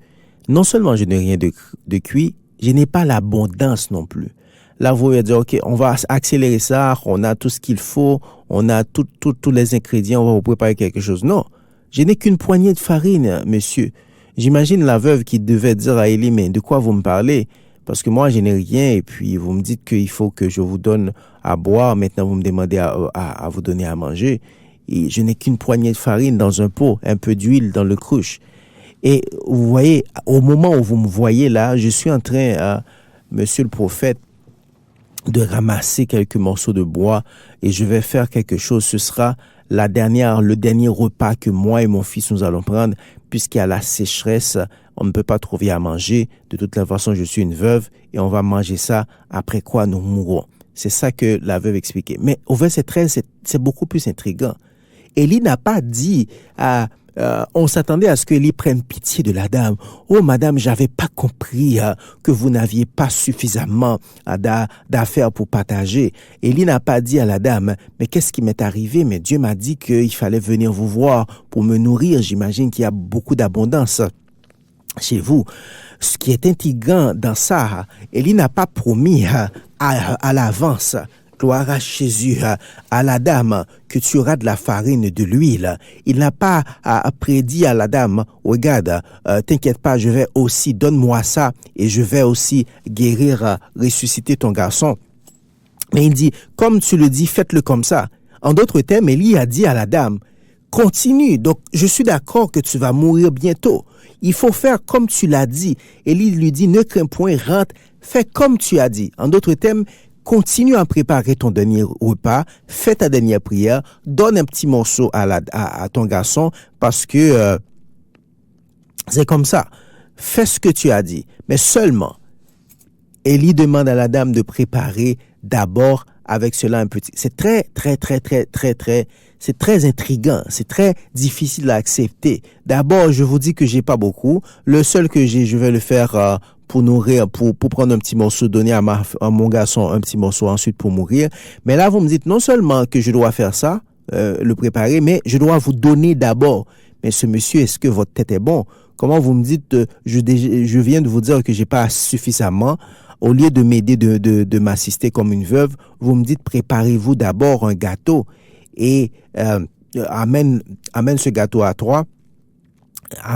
[SPEAKER 1] non seulement je n'ai rien de cuit, je n'ai pas l'abondance non plus. Là, vous allez dire, OK, on va accélérer ça, on a tout ce qu'il faut, on a tous les ingrédients, on va vous préparer quelque chose. Non, je n'ai qu'une poignée de farine, monsieur. J'imagine la veuve qui devait dire à Élie, mais de quoi vous me parlez? Parce que moi, je n'ai rien et puis vous me dites qu'il faut que je vous donne à boire. Maintenant, vous me demandez à vous donner à manger. Et je n'ai qu'une poignée de farine dans un pot, un peu d'huile dans le cruche. Et vous voyez, au moment où vous me voyez là, je suis en train, monsieur le prophète, de ramasser quelques morceaux de bois et je vais faire quelque chose. Ce sera le dernier repas que moi et mon fils nous allons prendre puisqu'il y a la sécheresse. On ne peut pas trouver à manger. De toute la façon, je suis une veuve et on va manger ça après quoi nous mourrons. C'est ça que la veuve expliquait. Mais au verset 13, c'est beaucoup plus intriguant. Élie n'a pas dit on s'attendait à ce que Élie prenne pitié de la dame. Oh madame, j'avais pas compris que vous n'aviez pas suffisamment d'affaires pour partager. Élie n'a pas dit à la dame, mais qu'est-ce qui m'est arrivé? Mais Dieu m'a dit qu'il fallait venir vous voir pour me nourrir. J'imagine qu'il y a beaucoup d'abondance chez vous. Ce qui est intriguant dans ça, Élie n'a pas promis à l'avance, gloire à Jésus, à la dame, que tu auras de la farine, de l'huile. Il n'a pas prédit à la dame, regarde, t'inquiète pas, je vais aussi, donne-moi ça et je vais aussi guérir, ressusciter ton garçon. Mais il dit, comme tu le dis, faites-le comme ça. En d'autres termes, Élie a dit à la dame, continue, donc je suis d'accord que tu vas mourir bientôt. Il faut faire comme tu l'as dit. Élie lui dit, ne crains point, rentre, fais comme tu as dit. En d'autres termes, continue à préparer ton dernier repas, fais ta dernière prière, donne un petit morceau à ton garçon parce que c'est comme ça. Fais ce que tu as dit, mais seulement, Élie demande à la dame de préparer d'abord avec cela un petit. C'est très c'est très intriguant, c'est très difficile à accepter. D'abord, je vous dis que j'ai pas beaucoup. Le seul que j'ai, je vais le faire pour nourrir, pour prendre un petit morceau, donner à mon garçon un petit morceau ensuite pour mourir. Mais là, vous me dites non seulement que je dois faire ça, le préparer, mais je dois vous donner d'abord. Mais ce monsieur, est-ce que votre tête est bon? Comment vous me dites, je viens de vous dire que j'ai pas suffisamment. Au lieu de m'aider, de m'assister comme une veuve, vous me dites préparez-vous d'abord un gâteau et amène ce gâteau à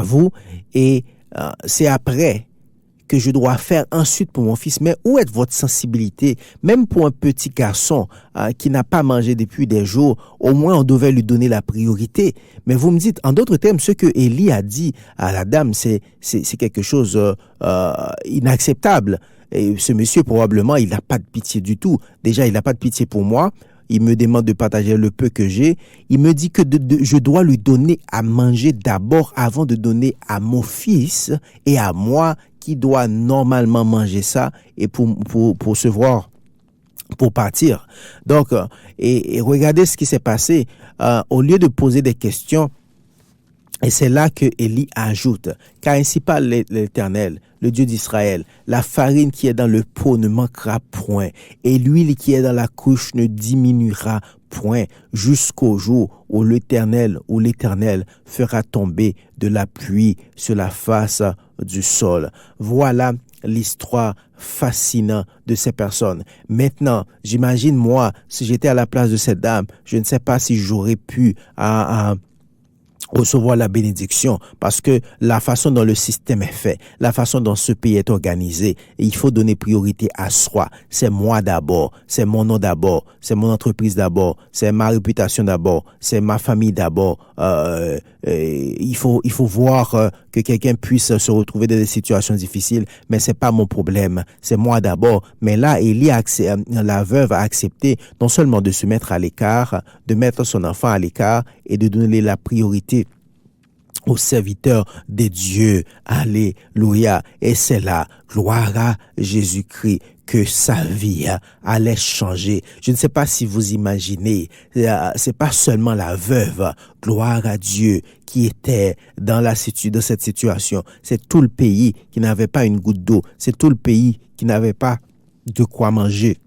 [SPEAKER 1] vous et c'est après que je dois faire ensuite pour mon fils. Mais où est votre sensibilité? Même pour un petit garçon qui n'a pas mangé depuis des jours, au moins on devait lui donner la priorité. Mais vous me dites, en d'autres termes, ce que Élie a dit à la dame, c'est quelque chose inacceptable. Et ce monsieur, probablement, il n'a pas de pitié du tout. Déjà, il n'a pas de pitié pour moi. Il me demande de partager le peu que j'ai. Il me dit que je dois lui donner à manger d'abord avant de donner à mon fils et à moi qui doit normalement manger ça et pour se voir, pour partir. Donc, et regardez ce qui s'est passé. Au lieu de poser des questions, et c'est là que Élie ajoute, car ainsi parle l'Éternel, le Dieu d'Israël, la farine qui est dans le pot ne manquera point, et l'huile qui est dans la couche ne diminuera point, jusqu'au jour où l'Éternel fera tomber de la pluie sur la face du sol. Voilà l'histoire fascinante de ces personnes. Maintenant, j'imagine moi, si j'étais à la place de cette dame, je ne sais pas si j'aurais pu recevoir la bénédiction parce que la façon dont le système est fait, la façon dont ce pays est organisé, il faut donner priorité à soi. C'est moi d'abord, c'est mon nom d'abord, c'est mon entreprise d'abord, c'est ma réputation d'abord, c'est ma famille d'abord. Il faut voir que quelqu'un puisse se retrouver dans des situations difficiles, mais c'est pas mon problème, c'est moi d'abord. Mais là, la veuve a accepté non seulement de se mettre à l'écart, de mettre son enfant à l'écart et de donner la priorité aux serviteurs des dieux. Alléluia. Et c'est là, gloire à Jésus-Christ, que sa vie allait changer. Je ne sais pas si vous imaginez, c'est pas seulement la veuve, gloire à Dieu, qui était dans cette situation. C'est tout le pays qui n'avait pas une goutte d'eau. C'est tout le pays qui n'avait pas de quoi manger.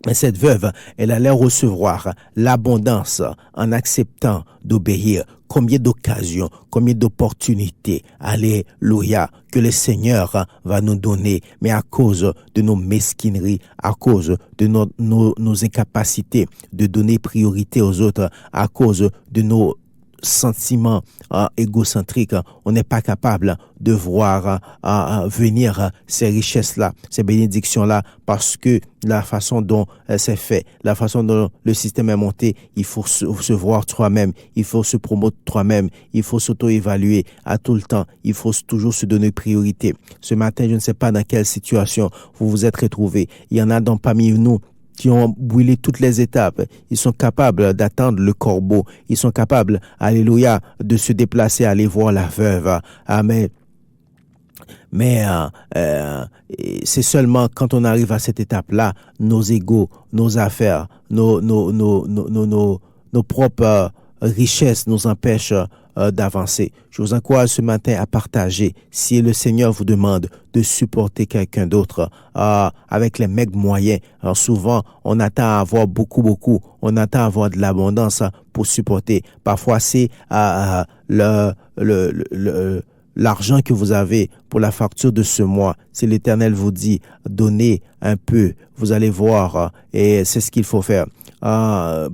[SPEAKER 1] Mais cette veuve, elle allait recevoir l'abondance en acceptant d'obéir. Combien d'occasions, combien d'opportunités, alléluia, que le Seigneur va nous donner. Mais à cause de nos mesquineries, à cause de nos incapacités de donner priorité aux autres, à cause de nos sentiments égocentriques, on n'est pas capable de voir venir ces richesses-là, ces bénédictions-là, parce que la façon dont c'est fait, la façon dont le système est monté, il faut se voir toi-même, il faut se promouvoir toi-même, il faut s'auto-évaluer à tout le temps, il faut toujours se donner priorité. Ce matin, je ne sais pas dans quelle situation vous vous êtes retrouvés. Il y en a parmi nous qui ont brûlé toutes les étapes. Ils sont capables d'attendre le corbeau. Ils sont capables, alléluia, de se déplacer, aller voir la veuve. Amen. Mais c'est seulement quand on arrive à cette étape-là, nos égos, nos affaires, nos propres richesses nous empêchent d'avancer. Je vous encourage ce matin à partager. Si le Seigneur vous demande de supporter quelqu'un d'autre avec les maigres moyens, alors souvent on attend à avoir beaucoup, on attend à avoir de l'abondance pour supporter. Parfois c'est l'argent que vous avez pour la facture de ce mois. Si l'Éternel vous dit donnez un peu, vous allez voir et c'est ce qu'il faut faire.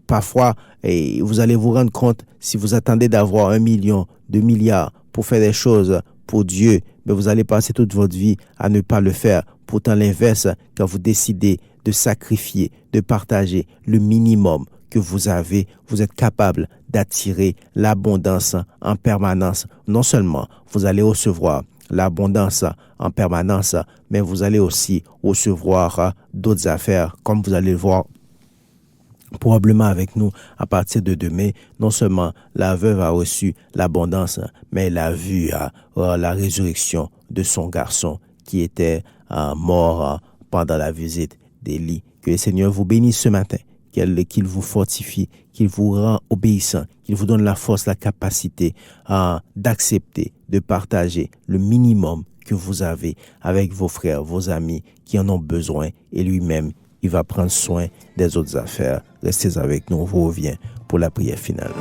[SPEAKER 1] Parfois, et vous allez vous rendre compte, si vous attendez d'avoir 1 million, 2 milliards pour faire des choses pour Dieu, mais vous allez passer toute votre vie à ne pas le faire. Pourtant, l'inverse, quand vous décidez de sacrifier, de partager le minimum que vous avez, vous êtes capable d'attirer l'abondance en permanence. Non seulement vous allez recevoir l'abondance en permanence, mais vous allez aussi recevoir d'autres affaires, comme vous allez le voir probablement avec nous à partir de demain. Non seulement la veuve a reçu l'abondance, mais elle a vu la résurrection de son garçon qui était mort pendant la visite d'Élie. Que le Seigneur vous bénisse ce matin, qu'il vous fortifie, qu'il vous rend obéissant, qu'il vous donne la force, la capacité d'accepter, de partager le minimum que vous avez avec vos frères, vos amis qui en ont besoin, et lui-même, il va prendre soin des autres affaires. Restez avec nous, on vous revient pour la prière finale.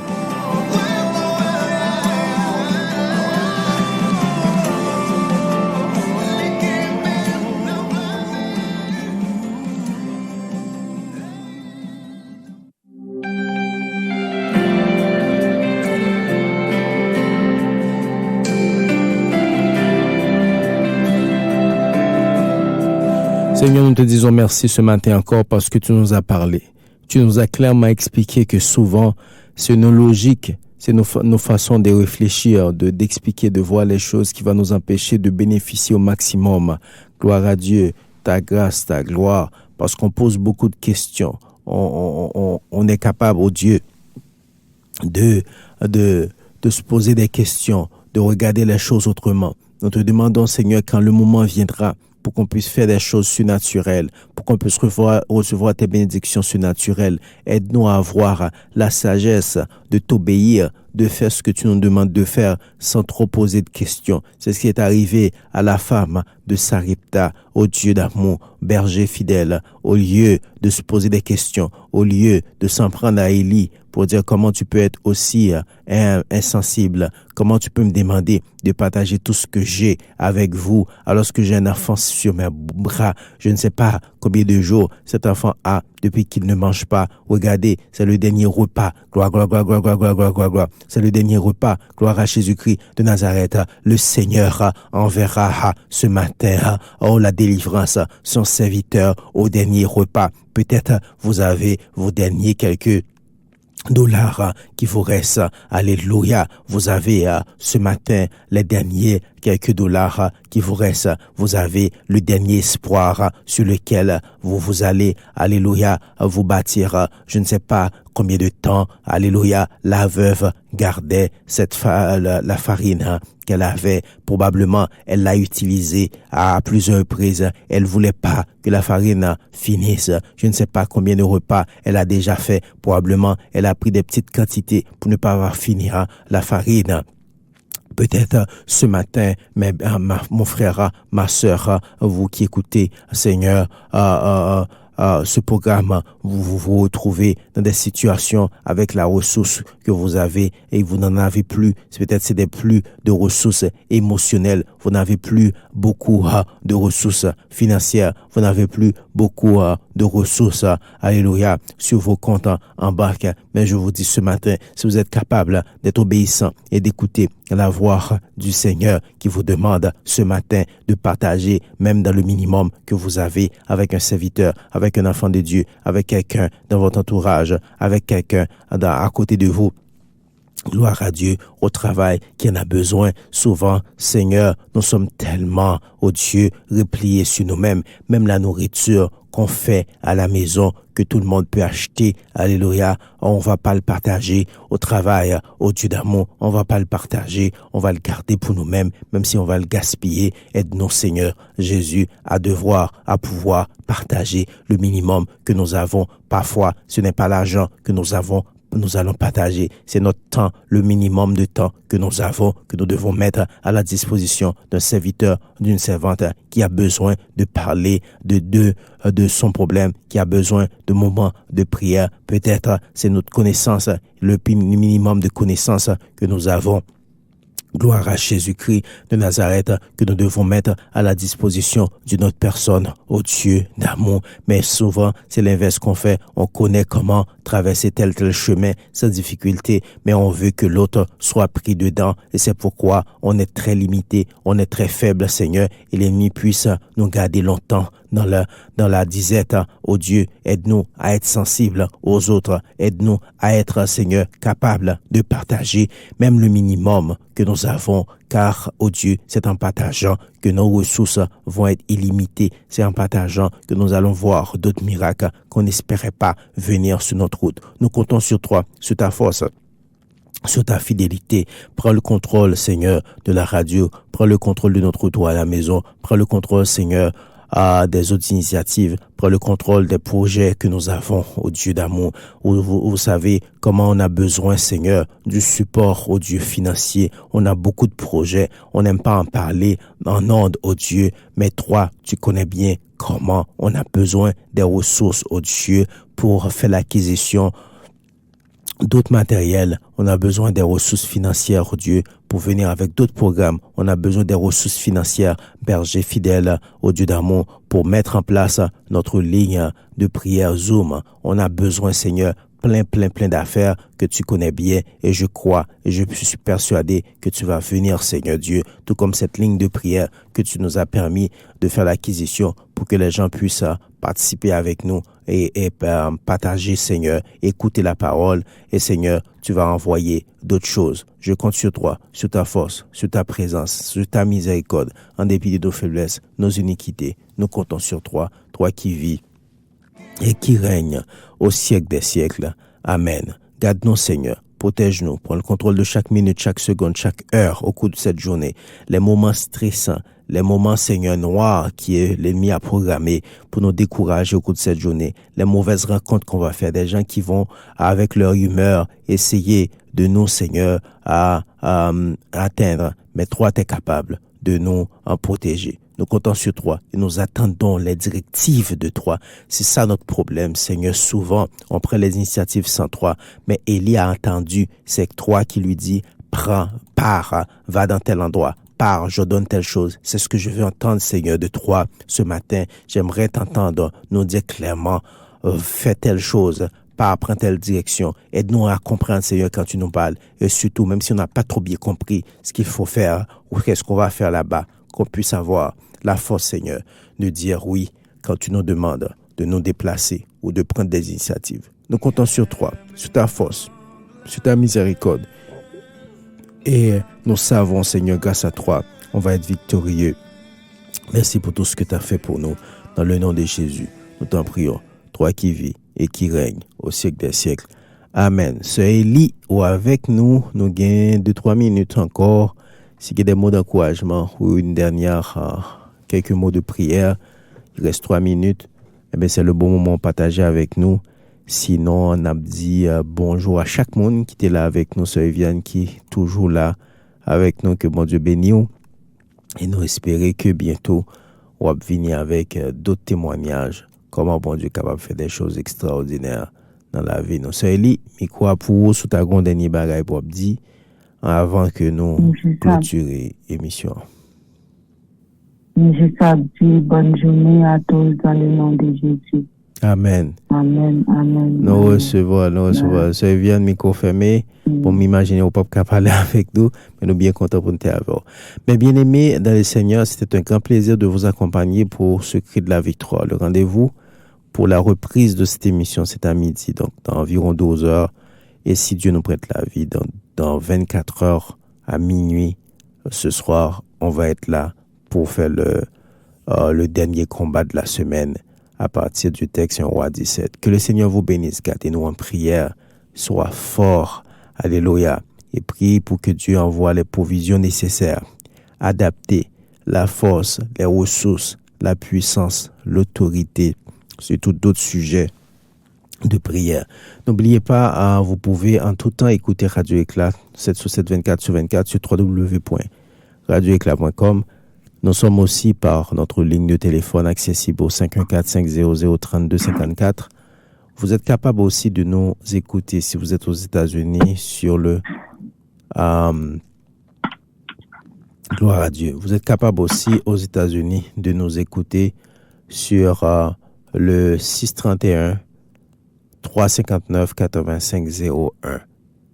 [SPEAKER 1] Seigneur, nous te disons merci ce matin encore parce que tu nous as parlé. Tu nous as clairement expliqué que souvent, c'est nos logiques, c'est nos façons de réfléchir, d'expliquer, de voir les choses qui vont nous empêcher de bénéficier au maximum. Gloire à Dieu, ta grâce, ta gloire, parce qu'on pose beaucoup de questions. On est capable, oh Dieu, de se poser des questions, de regarder les choses autrement. Nous te demandons, Seigneur, quand le moment viendra, pour qu'on puisse faire des choses surnaturelles, pour qu'on puisse recevoir tes bénédictions surnaturelles. Aide-nous à avoir la sagesse de t'obéir, de faire ce que tu nous demandes de faire sans trop poser de questions. C'est ce qui est arrivé à la femme de Sarepta, au Dieu d'amour, berger fidèle. Au lieu de se poser des questions, au lieu de s'en prendre à Élie pour dire comment tu peux être aussi insensible, comment tu peux me demander de partager tout ce que j'ai avec vous alors que j'ai un enfant sur mes bras. Je ne sais pas combien de jours cet enfant a depuis qu'il ne mange pas. Regardez, c'est le dernier repas. Gloire, gloire, gloire, gloire, gloire, gloire, gloire, gloire, gloire. C'est le dernier repas. Gloire à Jésus-Christ de Nazareth. Le Seigneur enverra ce matin, la délivrance, son serviteur au dernier repas. Peut-être vous avez vos derniers quelques dollars qui vous restent. Alléluia. Vous avez ce matin les derniers quelques dollars qui vous restent. Vous avez le dernier espoir sur lequel vous allez, alléluia, vous bâtir. Je ne sais pas combien de temps, alléluia, la veuve gardait la farine qu'elle avait. Probablement, elle l'a utilisée à plusieurs reprises. Elle voulait pas que la farine finisse. Je ne sais pas combien de repas elle a déjà fait. Probablement, elle a pris des petites quantités pour ne pas avoir fini la farine. Peut-être ce matin, mon frère, ma sœur, vous qui écoutez, Seigneur, ce programme, vous retrouvez dans des situations avec la ressource que vous avez et vous n'en avez plus. Peut-être c'est des plus de ressources émotionnelles. Vous n'avez plus beaucoup de ressources financières. Vous n'avez plus beaucoup de ressources, alléluia, sur vos comptes en banque. Mais je vous dis ce matin, si vous êtes capable d'être obéissant et d'écouter la voix du Seigneur qui vous demande ce matin de partager, même dans le minimum que vous avez, avec un serviteur, avec un enfant de Dieu, avec quelqu'un dans votre entourage, avec quelqu'un à côté de vous. Gloire à Dieu, au travail qui en a besoin. Souvent, Seigneur, nous sommes tellement, oh Dieu, repliés sur nous-mêmes. Même la nourriture qu'on fait à la maison, que tout le monde peut acheter, alléluia, on va pas le partager. Au travail, oh Dieu d'amour, on va pas le partager. On va le garder pour nous-mêmes, même si on va le gaspiller. Aide-nous, Seigneur Jésus, à pouvoir partager le minimum que nous avons. Parfois, ce n'est pas l'argent que nous avons. Nous allons partager, c'est notre temps, le minimum de temps que nous avons, que nous devons mettre à la disposition d'un serviteur, d'une servante qui a besoin de parler de son problème, qui a besoin de moments de prière. Peut-être c'est notre connaissance, le minimum de connaissance que nous avons. Gloire à Jésus-Christ de Nazareth que nous devons mettre à la disposition d'une autre personne, au Dieu d'amour. Mais souvent, c'est l'inverse qu'on fait. On connaît comment traverser tel chemin sans difficulté, mais on veut que l'autre soit pris dedans. Et c'est pourquoi on est très limité, on est très faible, Seigneur, et l'ennemi puisse nous garder longtemps dans la disette. Oh Dieu, aide-nous à être sensibles aux autres. Aide-nous à être, Seigneur, capables de partager même le minimum que nous avons, car, oh Dieu, c'est en partageant que nos ressources vont être illimitées. C'est en partageant que nous allons voir d'autres miracles qu'on n'espérait pas venir sur notre route. Nous comptons sur toi, sur ta force, sur ta fidélité. Prends le contrôle, Seigneur, de la radio. Prends le contrôle de notre retour à la maison. Prends le contrôle, Seigneur, des autres initiatives. Prends le contrôle des projets que nous avons, au Dieu d'amour. Vous savez comment on a besoin, Seigneur, du support, au Dieu financier. On a beaucoup de projets. On n'aime pas en parler en ordre, au Dieu. Mais toi, tu connais bien comment on a besoin des ressources, au Dieu, pour faire l'acquisition d'autres matériels. On a besoin des ressources financières, oh Dieu, pour venir avec d'autres programmes. On a besoin des ressources financières, berger fidèle, oh Dieu d'amour, pour mettre en place notre ligne de prière Zoom. On a besoin, Seigneur, plein d'affaires que tu connais bien, et je crois et je suis persuadé que tu vas venir, Seigneur Dieu, tout comme cette ligne de prière que tu nous as permis de faire l'acquisition pour que les gens puissent participer avec nous et partager, Seigneur, écouter la parole. Et Seigneur, tu vas envoyer d'autres choses. Je compte sur toi, sur ta force, sur ta présence, sur ta miséricorde, en dépit de nos faiblesses, nos iniquités. Nous comptons sur toi, toi qui vis et qui règne au siècle des siècles. Amen. Garde-nous, Seigneur. Protège-nous. Prends le contrôle de chaque minute, chaque seconde, chaque heure au cours de cette journée. Les moments stressants, les moments, Seigneur, noirs qui est l'ennemi a programmé pour nous décourager au cours de cette journée. Les mauvaises rencontres qu'on va faire, des gens qui vont, avec leur humeur, essayer de nous, Seigneur, à atteindre. Mais toi, tu es capable de nous en protéger. Nous comptons sur toi et nous attendons les directives de toi. C'est ça notre problème, Seigneur. Souvent, on prend les initiatives sans toi. Mais Élie a entendu, c'est toi qui lui dis, prends, pars, va dans tel endroit. Pars, je donne telle chose. C'est ce que je veux entendre, Seigneur, de toi ce matin. J'aimerais t'entendre nous dire clairement, fais telle chose, pars, prends telle direction. Aide-nous à comprendre, Seigneur, quand tu nous parles. Et surtout, même si on n'a pas trop bien compris ce qu'il faut faire ou qu'est-ce qu'on va faire là-bas, qu'on puisse avoir la force, Seigneur, de dire oui quand tu nous demandes de nous déplacer ou de prendre des initiatives. Nous comptons sur toi, sur ta force, sur ta miséricorde. Et nous savons, Seigneur, grâce à toi, on va être victorieux. Merci pour tout ce que tu as fait pour nous. Dans le nom de Jésus, nous t'en prions. Toi qui vis et qui règne au siècle des siècles. Amen. Sœur Élie, ou avec nous, nous gagnons 2-3 minutes encore. S'il y a des mots d'encouragement ou une dernière, quelques mots de prière, il reste 3 minutes, eh bien, c'est le bon moment de partager avec nous. Sinon, on a dit bonjour à chaque monde qui était là avec nous, Sœur Viviane qui est toujours là avec nous, que bon Dieu bénisse. Et nous espérons que bientôt, on va venir avec d'autres témoignages, comment bon Dieu est capable de faire des choses extraordinaires dans la vie. Nous, Sœur Élie, mais quoi pour vous, sous ta grande dernière bagaille pour dire, avant que nous clôturions l'émission.
[SPEAKER 3] Je dis bonne journée à tous dans le nom de Jésus.
[SPEAKER 1] Amen.
[SPEAKER 3] Amen. Amen.
[SPEAKER 1] Nous recevons. Ça vient de micro fermé pour m'imaginer au peuple qui parler avec nous, mais nous bien contents pour nous avoir. Mais bien aimés dans le Seigneur, c'était un grand plaisir de vous accompagner pour ce cri de la victoire. Le rendez-vous pour la reprise de cette émission, c'est à midi, donc dans environ 12 heures. Et si Dieu nous prête la vie, dans 24 heures à minuit, ce soir, on va être là pour faire le dernier combat de la semaine à partir du texte 1 Roi 17. Que le Seigneur vous bénisse, gardez-nous en prière, sois fort, alléluia, et priez pour que Dieu envoie les provisions nécessaires, adaptez la force, les ressources, la puissance, l'autorité, surtout d'autres sujets de prière. N'oubliez pas, vous pouvez en tout temps écouter Radio Éclat 7/7, 24/24 sur www.radioéclat.com. Nous sommes aussi par notre ligne de téléphone accessible au 514-500-3254. Vous êtes capable aussi de nous écouter si vous êtes aux États-Unis sur le gloire à Dieu. Vous êtes capable aussi aux États-Unis de nous écouter sur le 631 359 8501.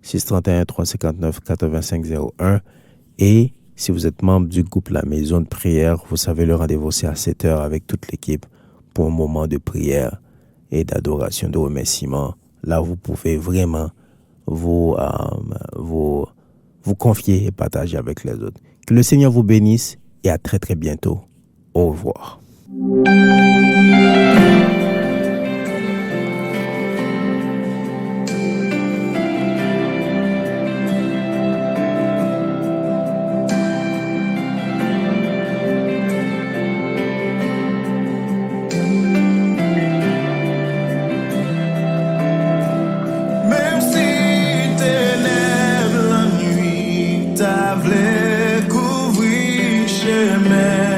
[SPEAKER 1] 631 359 8501. Et si vous êtes membre du groupe La Maison de Prière, vous savez, le rendez-vous c'est à 7h avec toute l'équipe pour un moment de prière et d'adoration, de remerciement. Là, vous pouvez vraiment vous confier et partager avec les autres. Que le Seigneur vous bénisse et à très très bientôt. Au revoir.
[SPEAKER 2] Même si ténèbres la nuit t'avait couvert chemin.